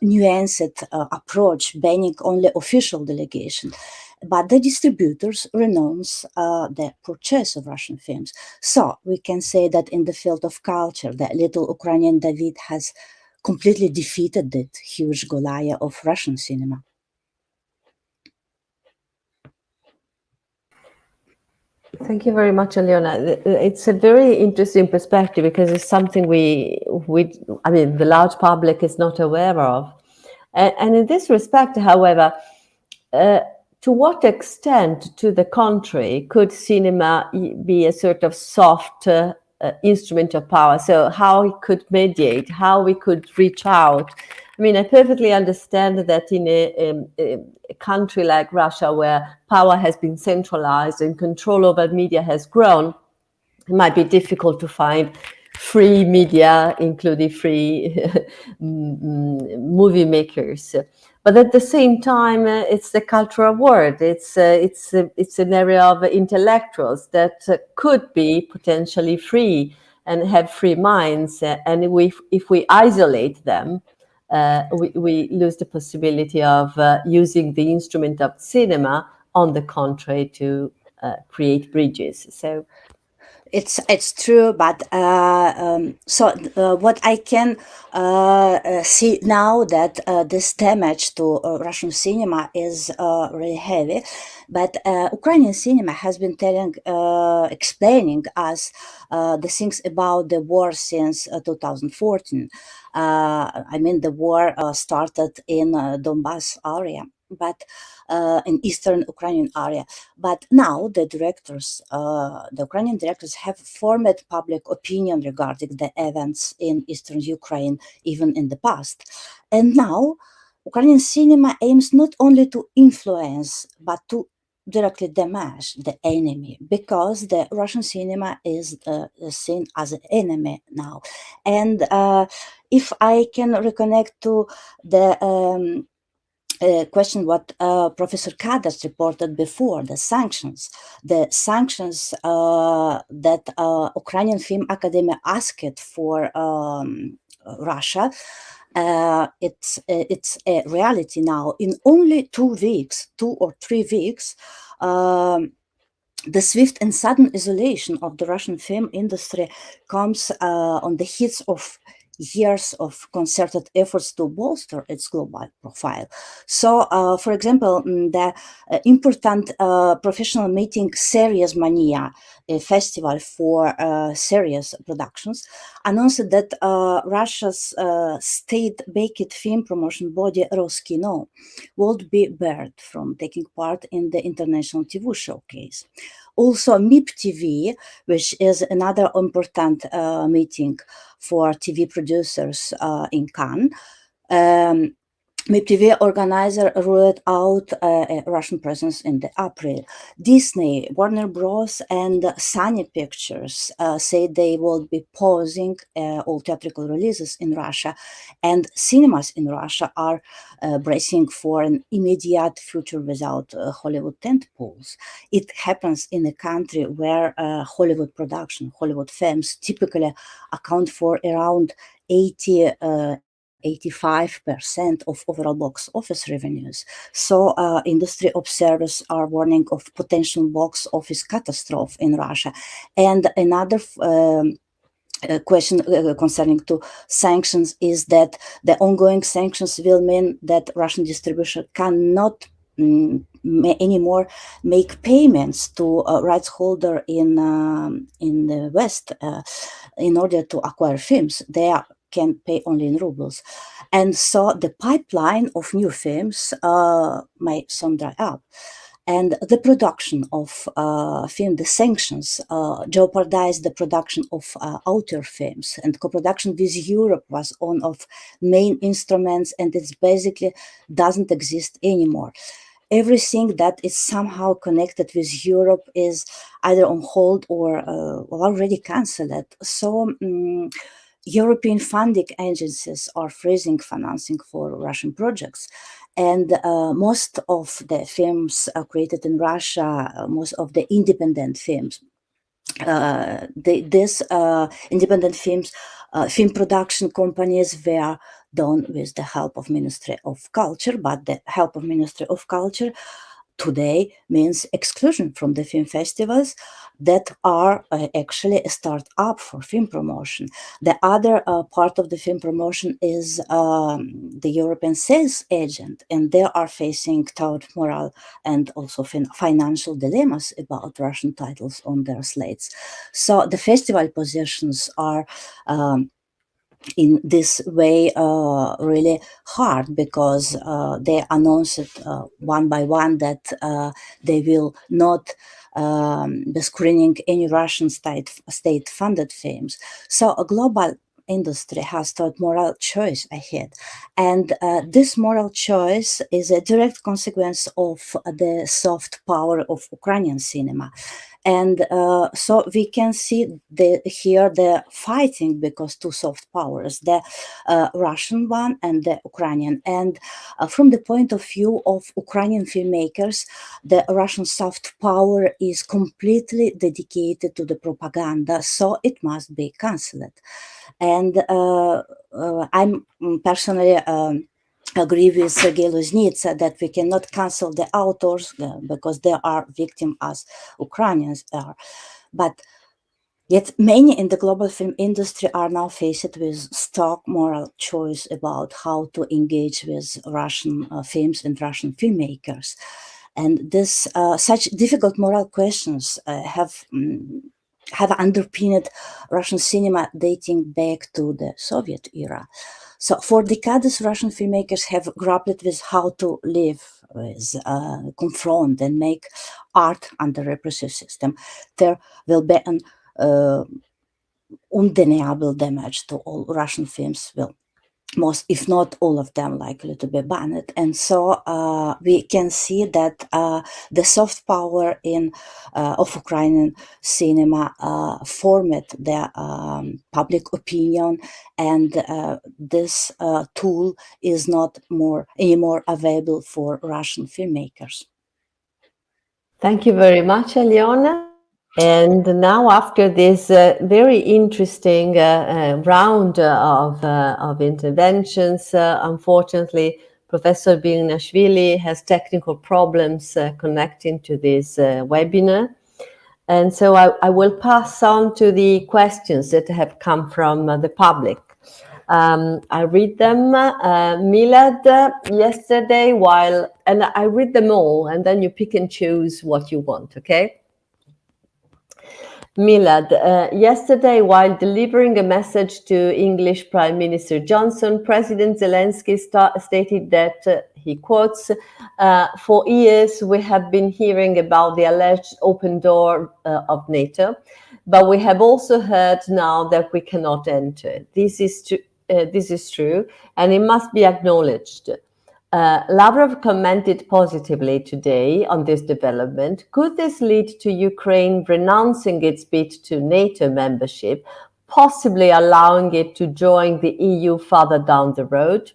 nuanced approach, banning only official delegation. But the distributors renounce the purchase of Russian films. So we can say that in the field of culture, the little Ukrainian David has completely defeated the huge Goliath of Russian cinema. Thank you very much, Alena. It's a very interesting perspective because it's something I mean, the large public is not aware of. And in this respect, however, to what extent, to the contrary, could cinema be a sort of soft instrument of power? So how it could mediate, how we could reach out. I mean, I perfectly understand that in a country like Russia, where power has been centralized and control over media has grown, it might be difficult to find free media, including free movie makers. But at the same time, it's the cultural world. It's an area of intellectuals that could be potentially free and have free minds. And if we isolate them, we lose the possibility of using the instrument of cinema, on the contrary, to create bridges. So it's true, but what I can see now that this damage to Russian cinema is really heavy, but Ukrainian cinema has been explaining us the things about the war since 2014. I mean, the war started in Donbass area, but in eastern Ukrainian area. But now the Ukrainian directors have formed public opinion regarding the events in eastern Ukraine, even in the past. And now Ukrainian cinema aims not only to influence, but to directly damage the enemy, because the Russian cinema is seen as an enemy now. And if I can reconnect to the question what Professor Kadas reported before, the sanctions that Ukrainian Film Academy asked for Russia. It's a reality now. In only 2 or 3 weeks, the swift and sudden isolation of the Russian film industry comes on the heels of years of concerted efforts to bolster its global profile. So, for example, the important professional meeting Series Mania, a festival for serious productions, announced that Russia's state-backed film promotion body Roskino would be barred from taking part in the international TV showcase. Also, MIP TV, which is another important meeting for TV producers in Cannes, MTV organizer ruled out a Russian presence in the April. Disney, Warner Bros. And Sony Pictures say they will be pausing all theatrical releases in Russia, and cinemas in Russia are bracing for an immediate future without Hollywood tentpoles. It happens in a country where Hollywood production, Hollywood films typically account for around 85% of overall box office revenues. So industry observers are warning of potential box office catastrophe in Russia. And another question concerning to sanctions is that the ongoing sanctions will mean that Russian distribution cannot anymore make payments to a rights holder in the West in order to acquire films. They can pay only in rubles, and so the pipeline of new films might soon dry up. And the production of film, the sanctions jeopardized the production of outer films, and co-production with Europe was one of main instruments, and it's basically doesn't exist anymore. Everything that is somehow connected with Europe is either on hold or already cancelled. So European funding agencies are freezing financing for Russian projects. And most of the films created in Russia, most of the independent films, these independent films, film production companies were done with the help of Ministry of Culture, but the help of Ministry of Culture today means exclusion from the film festivals that are actually a start-up for film promotion. The other part of the film promotion is the European sales agent, and they are facing tough moral and also financial dilemmas about Russian titles on their slates. So the festival positions are in this way really hard, because they announced one by one that they will not be screening any Russian state-funded films. So a global industry has thought moral choice ahead, and this moral choice is a direct consequence of the soft power of Ukrainian cinema. And so we can see here the fighting, because two soft powers, the Russian one and the Ukrainian. And from the point of view of Ukrainian filmmakers, the Russian soft power is completely dedicated to the propaganda, so it must be cancelled. And I'm personally agree with Sergei Loznitsa that we cannot cancel the authors because they are victims as Ukrainians are. But yet many in the global film industry are now faced with stark moral choice about how to engage with Russian films and Russian filmmakers. And this such difficult moral questions have underpinned Russian cinema dating back to the Soviet era. So for decades, Russian filmmakers have grappled with how to live with, confront and make art under repressive system. There will be an undeniable damage to all Russian films, most, if not all of them, likely to be banned. And so we can see that the soft power of Ukrainian cinema formed the public opinion, and this tool is not anymore available for Russian filmmakers. Thank you very much, Alena. And now, after this very interesting round of interventions, unfortunately, Professor Bininachvili has technical problems connecting to this webinar. And so I will pass on to the questions that have come from the public. I read them. Milad, yesterday, and I read them all, and then you pick and choose what you want, okay? Milad, yesterday, while delivering a message to English Prime Minister Johnson, President Zelensky stated that, he quotes, for years we have been hearing about the alleged open door of NATO, but we have also heard now that we cannot enter. This is true, and it must be acknowledged. Lavrov commented positively today on this development. Could this lead to Ukraine renouncing its bid to NATO membership, possibly allowing it to join the EU further down the road?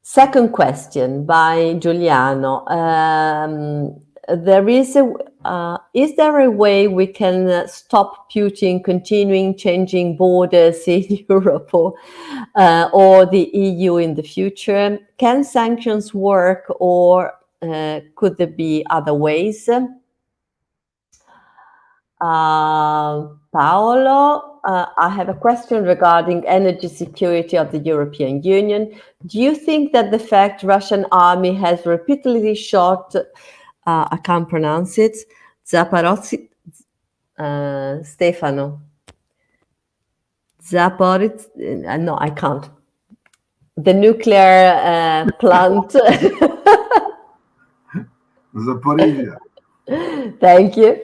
Second question by Giuliano. Is there a way we can stop Putin continuing changing borders in Europe or the EU in the future? Can sanctions work, or could there be other ways? Paolo, I have a question regarding energy security of the European Union. Do you think that the fact Russian army has repeatedly shot, I can't pronounce it, Zaporozhye, Stefano, Zaporozhye, no, I can't. The nuclear plant. Zaporizhia. Thank you.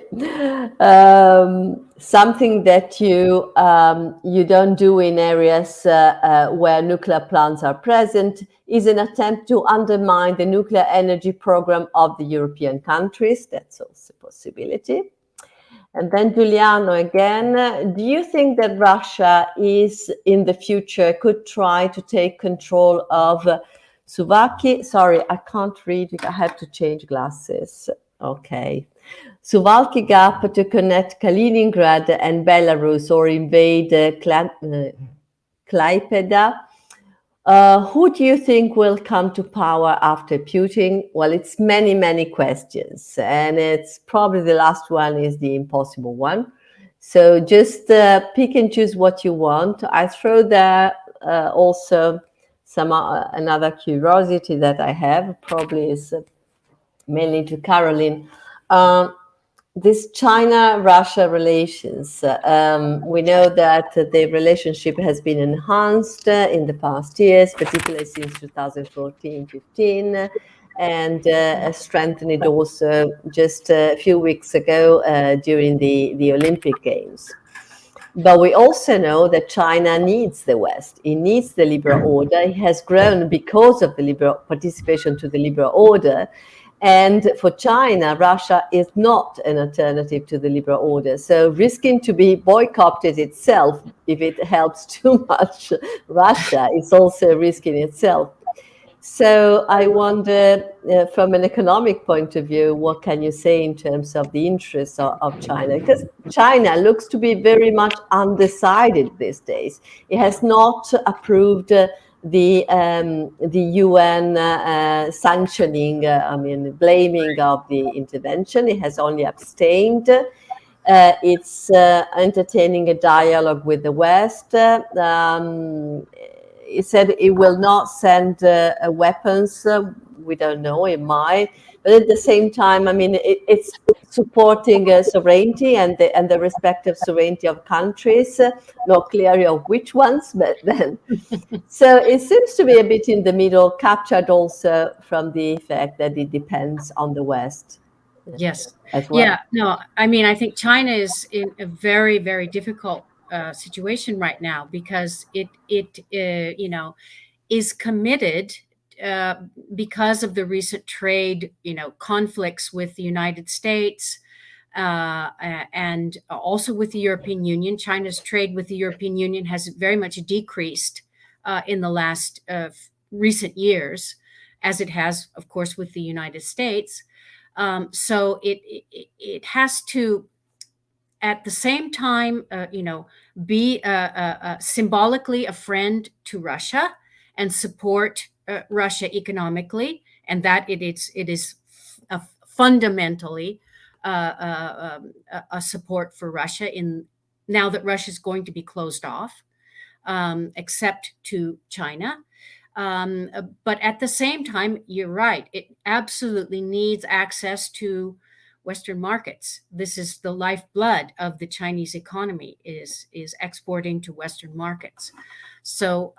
Something that you don't do in areas where nuclear plants are present is an attempt to undermine the nuclear energy program of the European countries. That's also a possibility. And then Giuliano again, do you think that Russia is in the future could try to take control of Suwałki? Sorry, I can't read it. I have to change glasses. Okay. Suwałki Gap to connect Kaliningrad and Belarus, or invade Klaipeda. Who do you think will come to power after Putin? Well, it's many, many questions, and it's probably the last one is the impossible one. So just pick and choose what you want. I throw there also some another curiosity that I have, probably is mainly to Carolyn. This China-Russia relations, we know that the relationship has been enhanced in the past years, particularly since 2014-15, and strengthened also just a few weeks ago during the Olympic Games. But we also know that China needs the West. It needs the liberal order. It has grown because of the liberal participation to the liberal order. And for China, Russia is not an alternative to the liberal order. So risking to be boycotted itself, if it helps too much Russia, is also a risk in itself. So I wonder, from an economic point of view, what can you say in terms of the interests of China? Because China looks to be very much undecided these days. It has not approved the UN sanctioning, blaming of the intervention. It has only abstained. It's entertaining a dialogue with the West. It said it will not send weapons. We don't know, it might. But at the same time, it's supporting sovereignty and the respective sovereignty of countries. Not clear of which ones, but then. So it seems to be a bit in the middle, captured also from the fact that it depends on the West. Yes. As well. Yeah. No, I think China is in a very, very difficult situation right now, because it is committed because of the recent trade conflicts with the United States and also with the European Union. China's trade with the European Union has very much decreased in the last recent years, as it has, of course, with the United States. So it has to, at the same time, be symbolically a friend to Russia and support Russia economically, and that it is fundamentally a support for Russia in now that Russia is going to be closed off, except to China. But at the same time, you're right. It absolutely needs access to Western markets. This is the lifeblood of the Chinese economy, is exporting to Western markets. So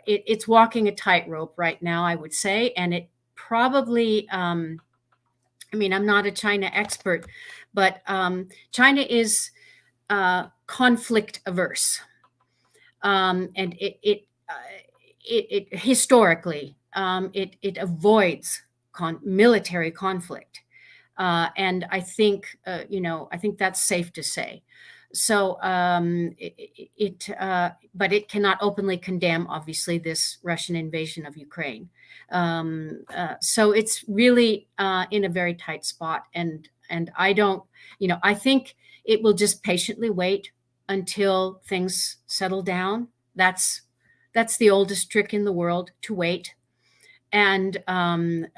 it's walking a tightrope right now, I would say. And it probably, I'm not a China expert, but China is conflict averse. And it historically it avoids military conflict, and I think I think that's safe to say. So but it cannot openly condemn, obviously, this Russian invasion of Ukraine. So it's really in a very tight spot, and I don't, I think it will just patiently wait until things settle down. That's the oldest trick in the world, to wait. And but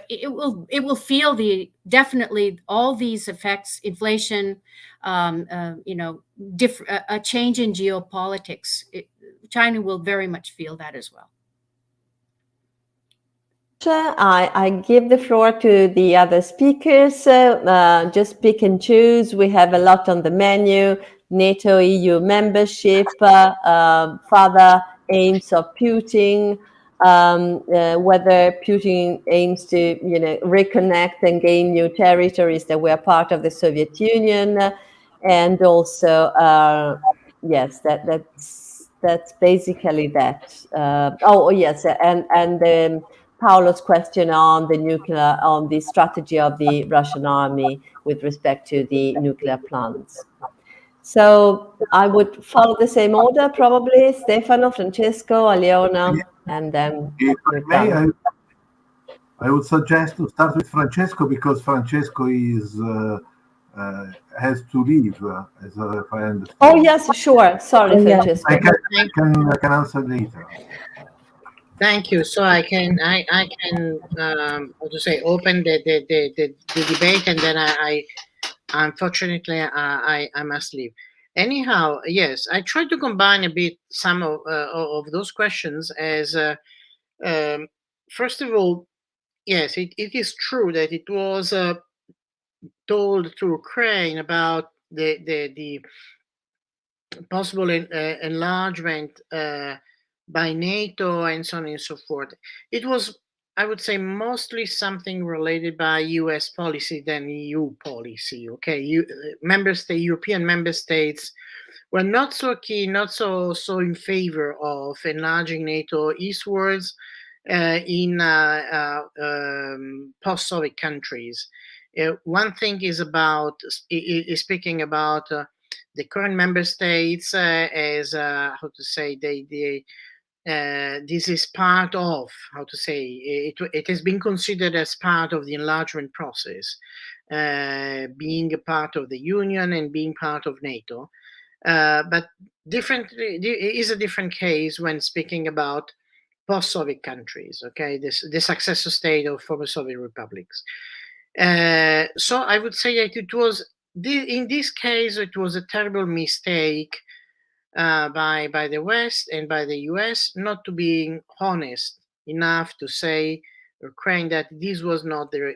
it will feel definitely all these effects, inflation, a change in geopolitics. China will very much feel that as well. I give the floor to the other speakers. Just pick and choose. We have a lot on the menu: NATO, EU membership, further aims of Putin, whether Putin aims to, reconnect and gain new territories that were part of the Soviet Union, and also, yes, that's basically that. Yes, and Paolo's question on the strategy of the Russian army with respect to the nuclear plants. So I would follow the same order, probably: Stefano, Francesco, Alena, and then. If I may, I would suggest to start with Francesco, because Francesco has to leave, as if I understand. Oh yes, sure. Sorry, Francesco. I can answer later. Thank you. So I can open the debate, and then I unfortunately I must leave. Anyhow, yes, I tried to combine a bit some of those questions as first of all, yes, it is true that it was told to Ukraine about the possible enlargement by NATO and so on and so forth. It was, I would say, mostly something related by US policy than EU policy. Okay, European member states were not so keen, not so in favor of enlarging NATO eastwards in post-Soviet countries. One thing is speaking about the current member states as how to say this is part of, how to say, it has been considered as part of the enlargement process, being a part of the Union and being part of NATO. But differently, it is a different case when speaking about post-Soviet countries, okay, the successor state of former Soviet republics. So I would say that it was, in this case, it was a terrible mistake by the West and by the US not to being honest enough to say Ukraine that this was not a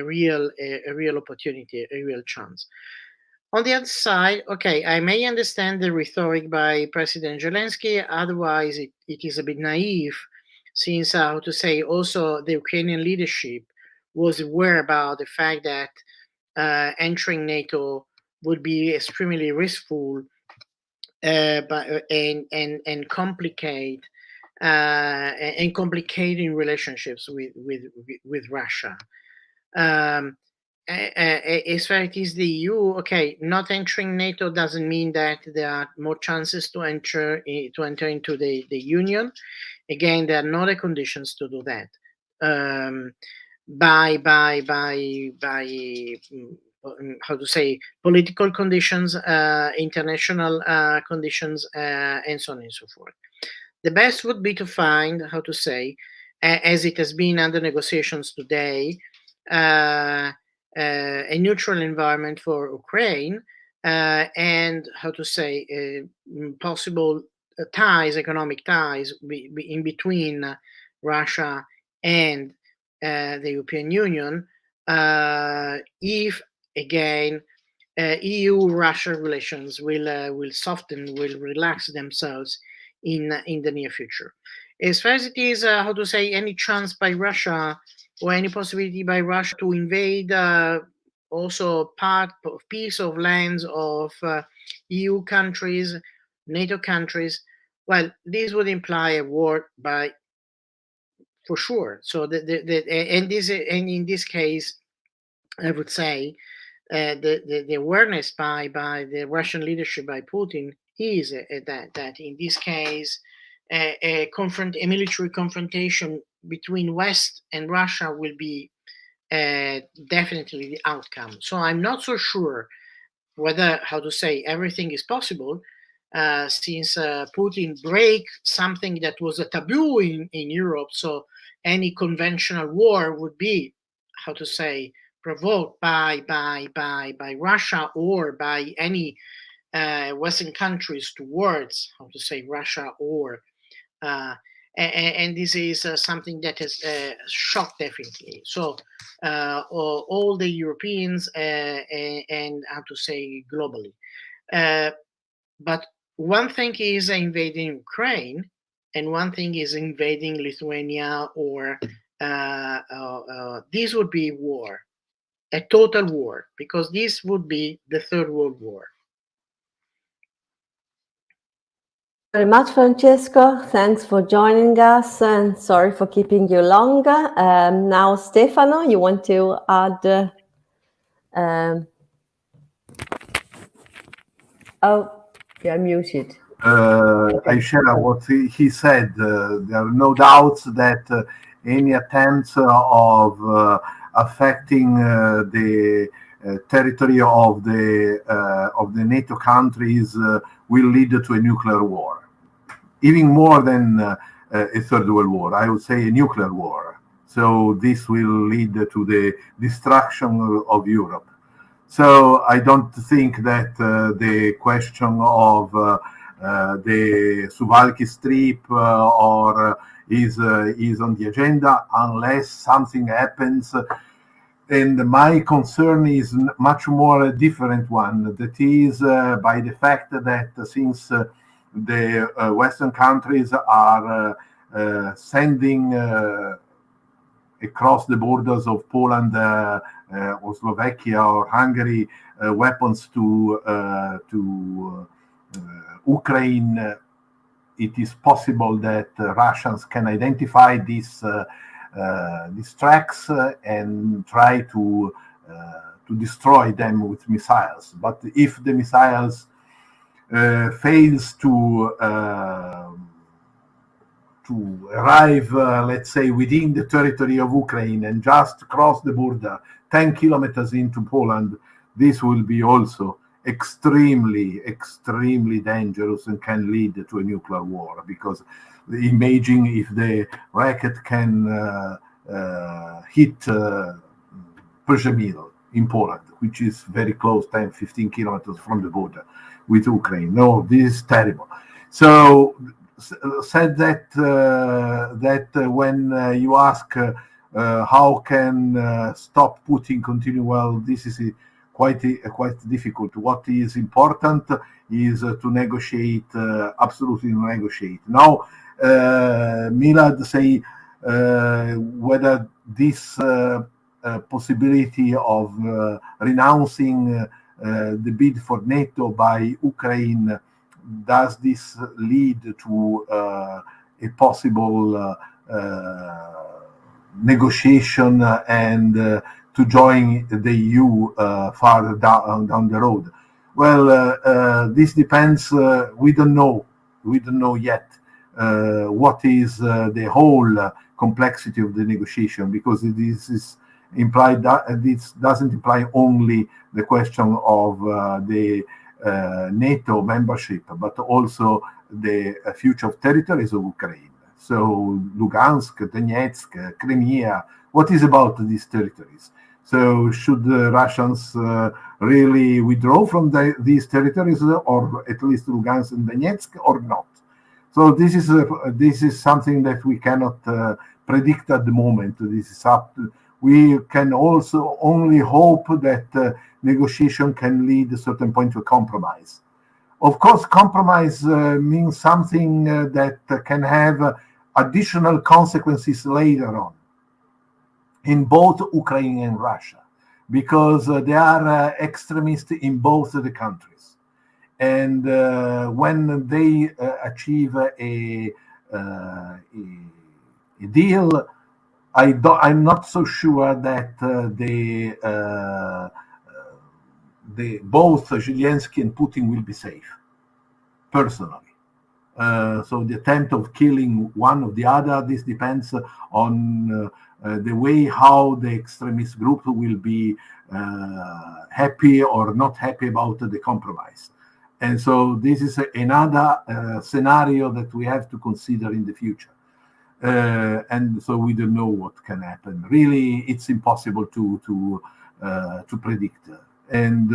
real opportunity, a real chance. On the other side, okay, I may understand the rhetoric by President Zelensky. Otherwise, it is a bit naive, since how to say, also the Ukrainian leadership was aware about the fact that entering NATO would be extremely risky. And complicating relationships with Russia. As far as it is the EU, okay, not entering NATO doesn't mean that there are more chances to enter into the Union. Again, there are no other conditions to do that. By how to say, political conditions, international conditions, and so on and so forth. The best would be to find, how to say, as it has been under negotiations today, a neutral environment for Ukraine, and how to say, possible ties, economic ties in between Russia and the European Union, if again EU-Russia relations will soften, will relax themselves in the near future. As far as it is, how to say, any chance by Russia or any possibility by Russia to invade also part of piece of lands of EU countries, NATO countries, well, this would imply a war for sure. So and in this case, I would say the awareness by the Russian leadership, by Putin, is that in this case a military confrontation between West and Russia will be definitely the outcome. So I'm not so sure whether, how to say, everything is possible, since Putin break something that was a taboo in Europe. So any conventional war would be, how to say, provoked by Russia or by any Western countries towards, how to say, Russia or and this is something that has shocked definitely. So all the Europeans and how to say globally. But one thing is invading Ukraine, and one thing is invading Lithuania, or this would be war, a total war, because this would be the Third World War. Very much, Francesco. Thanks for joining us, and sorry for keeping you longer. Now, Stefano, you want to add? Oh, you're muted. I share what he said. There are no doubts that any attempts of affecting the territory of the NATO countries will lead to a nuclear war, even more than a Third World War. I would say a nuclear war. So this will lead to the destruction of Europe. So I don't think that the question of the Suwalki Strip or is on the agenda unless something happens. And my concern is much more a different one. That is by the fact that since the Western countries are sending across the borders of Poland or Slovakia or Hungary weapons to Ukraine, it is possible that Russians can identify these tracks and try to destroy them with missiles. But if the missiles fails to arrive, let's say, within the territory of Ukraine and just cross the border 10 kilometers into Poland, this will be also extremely, extremely dangerous and can lead to a nuclear war. Because imagine if the rocket can hit Przemyśl in Poland, which is very close, 10, 15 kilometers from the border with Ukraine. No, this is terrible. So said that when you ask how can stop Putin continue, well, this is quite difficult. What is important is to negotiate, absolutely negotiate. Now, Milad say whether this possibility of renouncing the bid for NATO by Ukraine, does this lead to a possible negotiation and to join the EU farther down the road? Well, this depends. We don't know. We don't know yet what is the whole complexity of the negotiation, because this is implied that this doesn't imply only the question of the NATO membership, but also the future of territories of Ukraine. So Lugansk, Donetsk, Crimea, what is about these territories? So should the Russians really withdraw from these territories, or at least Lugansk and Donetsk, or not? So this is something that we cannot predict at the moment. This is up to, we can also only hope that negotiation can lead a certain point to a compromise. Of course, compromise means something that can have additional consequences later on in both Ukraine and Russia, because there are extremists in both the countries. And when they achieve a deal, I'm not so sure that both Zelensky and Putin will be safe, personally. So the attempt of killing one or the other, this depends on the way how the extremist group will be happy or not happy about the compromise. And so this is another scenario that we have to consider in the future. And so we don't know what can happen. Really, it's impossible to predict. And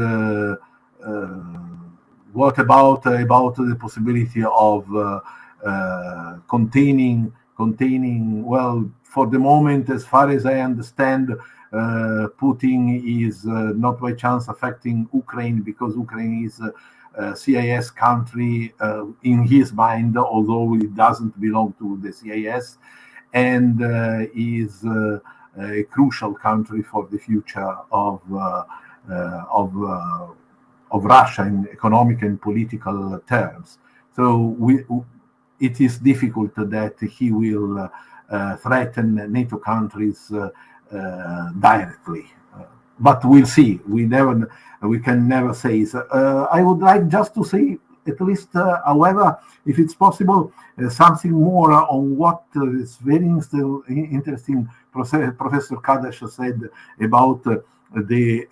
what about the possibility of containing? Well, for the moment, as far as I understand, Putin is not by chance affecting Ukraine, because Ukraine is a CIS country in his mind, although it doesn't belong to the CIS, and is a crucial country for the future of Russia in economic and political terms. So it is difficult that he will threaten NATO countries directly. But we'll see. We can never say. I would like just to say, at least, however, if it's possible, something more on what is very interesting. Professor Kadas said about the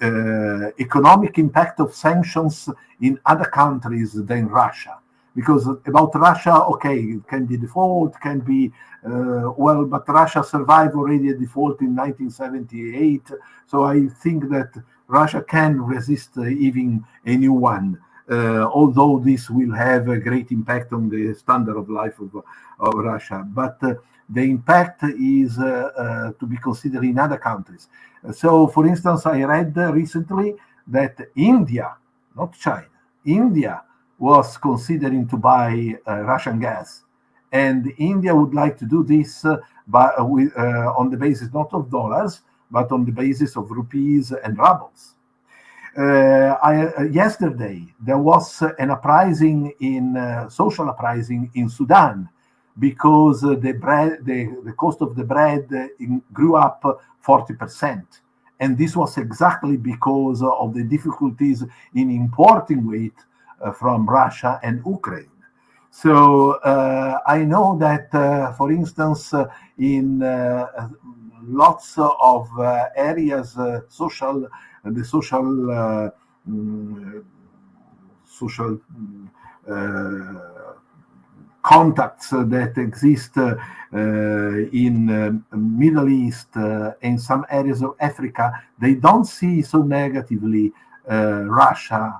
economic impact of sanctions in other countries than Russia. Because about Russia, okay, it can be default, can be, but Russia survived already a default in 1978. So I think that Russia can resist even a new one, although this will have a great impact on the standard of life of Russia. But the impact is to be considered in other countries. So, for instance, I read recently that India, not China, India was considering to buy Russian gas. And India would like to do this on the basis not of dollars, but on the basis of rupees and rubles. Yesterday, there was an uprising social uprising in Sudan, because the cost of the bread grew up 40%. And this was exactly because of the difficulties in importing wheat from Russia and Ukraine. So I know that, for instance, in lots of areas, social contacts that exist in Middle East and some areas of Africa, they don't see so negatively Russia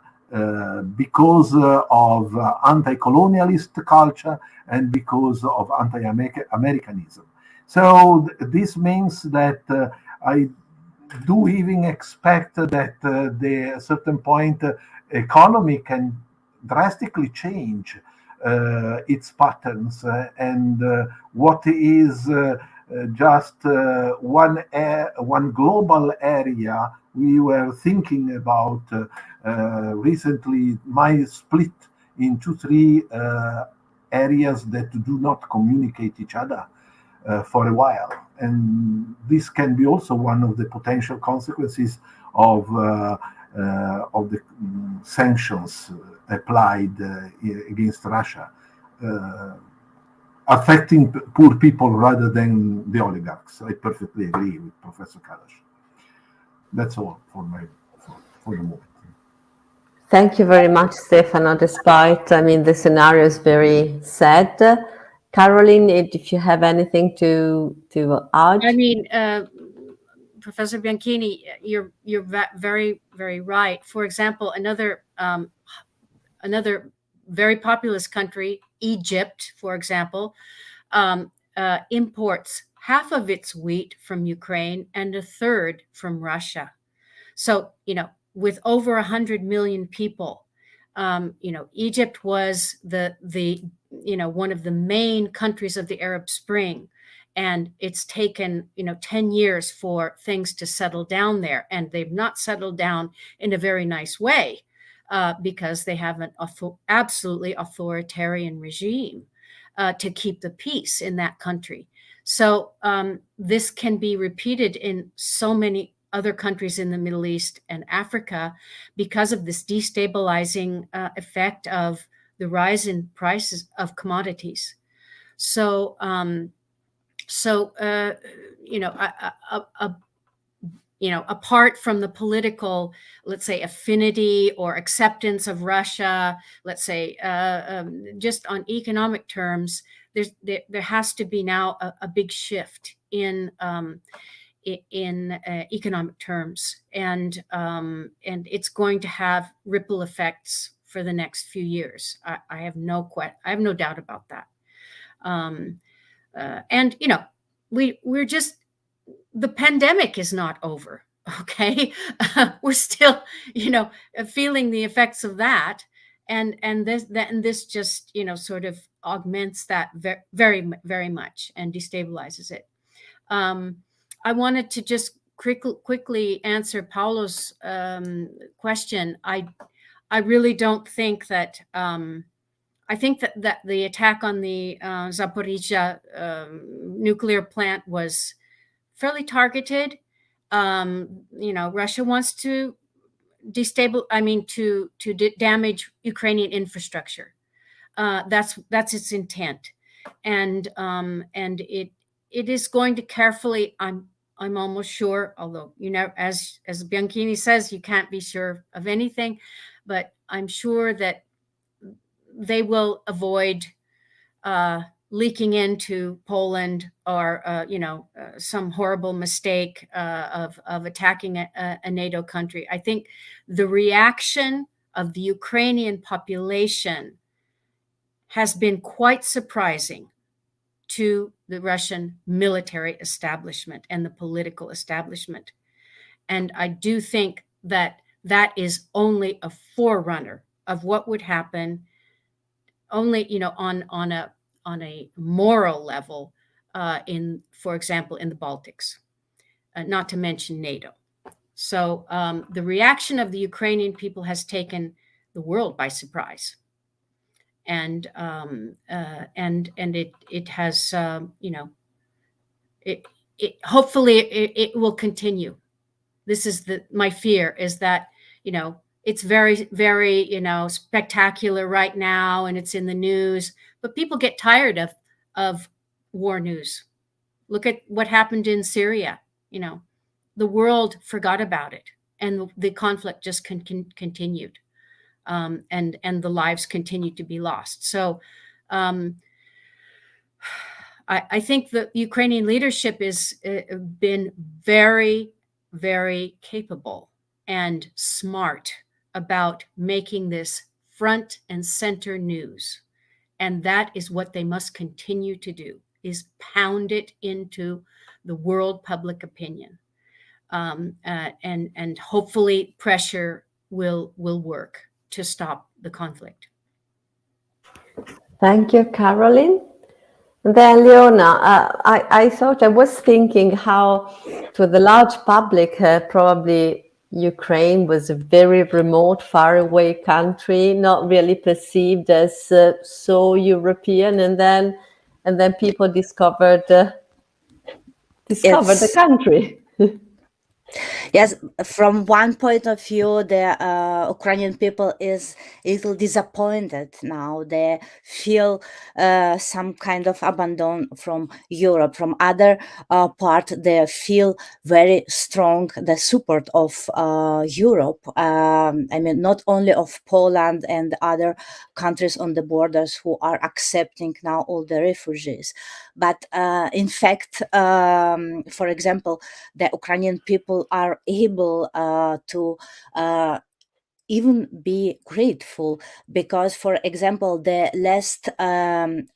because of anti-colonialist culture and because of anti-Americanism. So this means that I do even expect that the certain point economy can drastically change its patterns, and what is just one global area we were thinking about recently might split into three areas that do not communicate each other for a while. And this can be also one of the potential consequences of the sanctions applied against Russia, affecting poor people rather than the oligarchs. I perfectly agree with Professor Kadas. That's all for the moment. Thank you very much, Stefano. Despite, the scenario is very sad. Carolyn, if you have anything to add. Professor Bianchini, you're very, very right. For example, another very populous country, Egypt, for example, imports half of its wheat from Ukraine and a third from Russia. So, with over 100 million people, Egypt was the one of the main countries of the Arab Spring. And it's taken, 10 years for things to settle down there. And they've not settled down in a very nice way. because they have an absolutely authoritarian regime to keep the peace in that country. So this can be repeated in so many other countries in the Middle East and Africa because of this destabilizing effect of the rise in prices of commodities. So, apart from the political, let's say, affinity or acceptance of Russia, let's say, just on economic terms, there has to be now a big shift in economic terms, and it's going to have ripple effects for the next few years. I have no doubt about that. And we're just, the pandemic is not over. Okay, we're still feeling the effects of that, and this just sort of augments that very, very much and destabilizes it. I wanted to just quickly answer Paolo's question. I really don't think that. I think that the attack on the Zaporizhzhia nuclear plant was fairly targeted. Russia wants to damage Ukrainian infrastructure. That's its intent, and it is going to carefully. I'm almost sure, although as Bianchini says, you can't be sure of anything, but I'm sure that they will avoid leaking into Poland or some horrible mistake of attacking a NATO country. I think the reaction of the Ukrainian population has been quite surprising to the Russian military establishment and the political establishment. And I do think that that is only a forerunner of what would happen only, on a moral level, for example, in the Baltics, not to mention NATO. So the reaction of the Ukrainian people has taken the world by surprise, and it has, it hopefully it will continue. This is my fear, is that it's very, very spectacular right now, and it's in the news, but people get tired of war news. Look at what happened in Syria. The world forgot about it, and the conflict just continued, and the lives continued to be lost. So I think the Ukrainian leadership has been very, very capable and smart about making this front and center news. And that is what they must continue to do, is pound it into the world public opinion. And hopefully pressure will work to stop the conflict. Thank you, Carolyn. And then, Leona, I thought, I was thinking how, to the large public, probably Ukraine was a very remote, faraway country, not really perceived as so European, and then people discovered the country. Yes, from one point of view, the Ukrainian people is a little disappointed now. They feel some kind of abandon from Europe. From other part, they feel very strong the support of Europe. Not only of Poland and other countries on the borders who are accepting now all the refugees, but in fact, for example, the Ukrainian people are able to even be grateful, because, for example, the last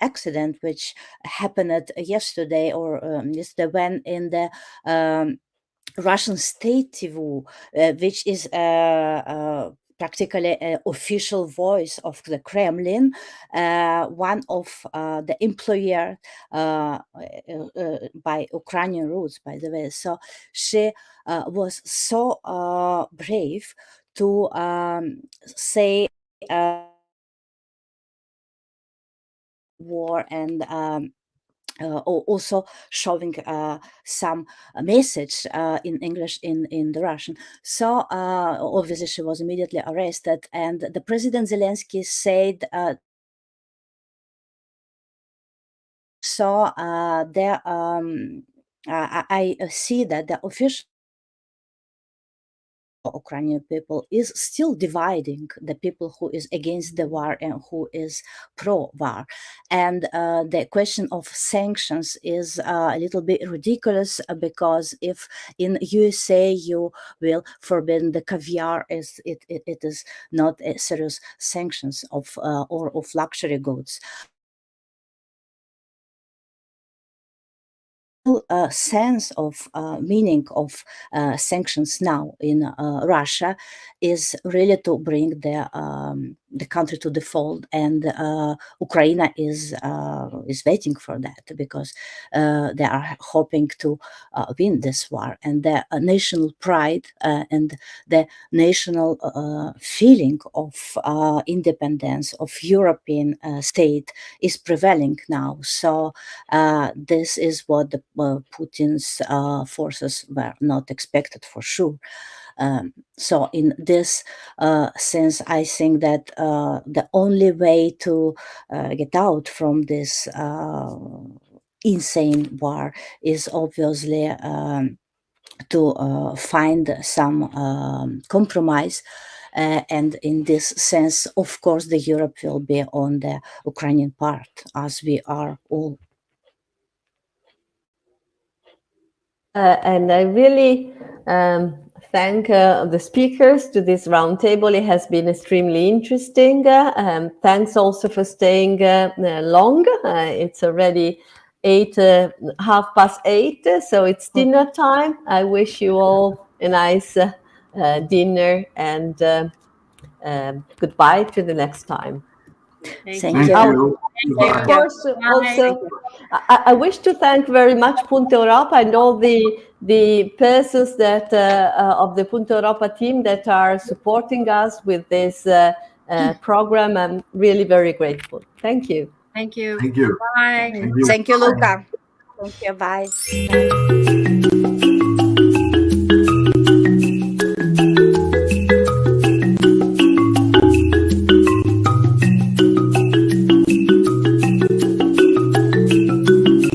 accident which happened yesterday when in the Russian state TV, which is practically an official voice of the Kremlin, one of the employer by Ukrainian roots, by the way. So she was so brave to say war and also showing some message in English in the Russian. So obviously she was immediately arrested, and the President Zelensky said so there I see that the official Ukrainian people is still dividing the people who is against the war and who is pro-war. And the question of sanctions is a little bit ridiculous, because if in USA you will forbid the caviar, as it is not a serious sanctions of or of luxury goods. Sense of meaning of sanctions now in Russia is really to bring the country to default, and Ukraine is waiting for that, because they are hoping to win this war, and the national pride and the national feeling of independence of European state is prevailing now. So this is what the Putin's forces were not expected for sure. So in this sense, I think that the only way to get out from this insane war is obviously to find some compromise. And in this sense, of course, the Europe will be on the Ukrainian part, as we are all. And I really thank the speakers to this roundtable. It has been extremely interesting. Thanks also for staying long. It's already 8:30, so it's dinner time. I wish you all a nice dinner, and goodbye to the next time. Thank you. Of course, also, I wish to thank very much Punto Europa and all the persons that of the Punto Europa team that are supporting us with this program. I'm really very grateful. Thank you. Thank you. Thank you. Bye. Thank you. Thank you, Luca. Thank you. Bye.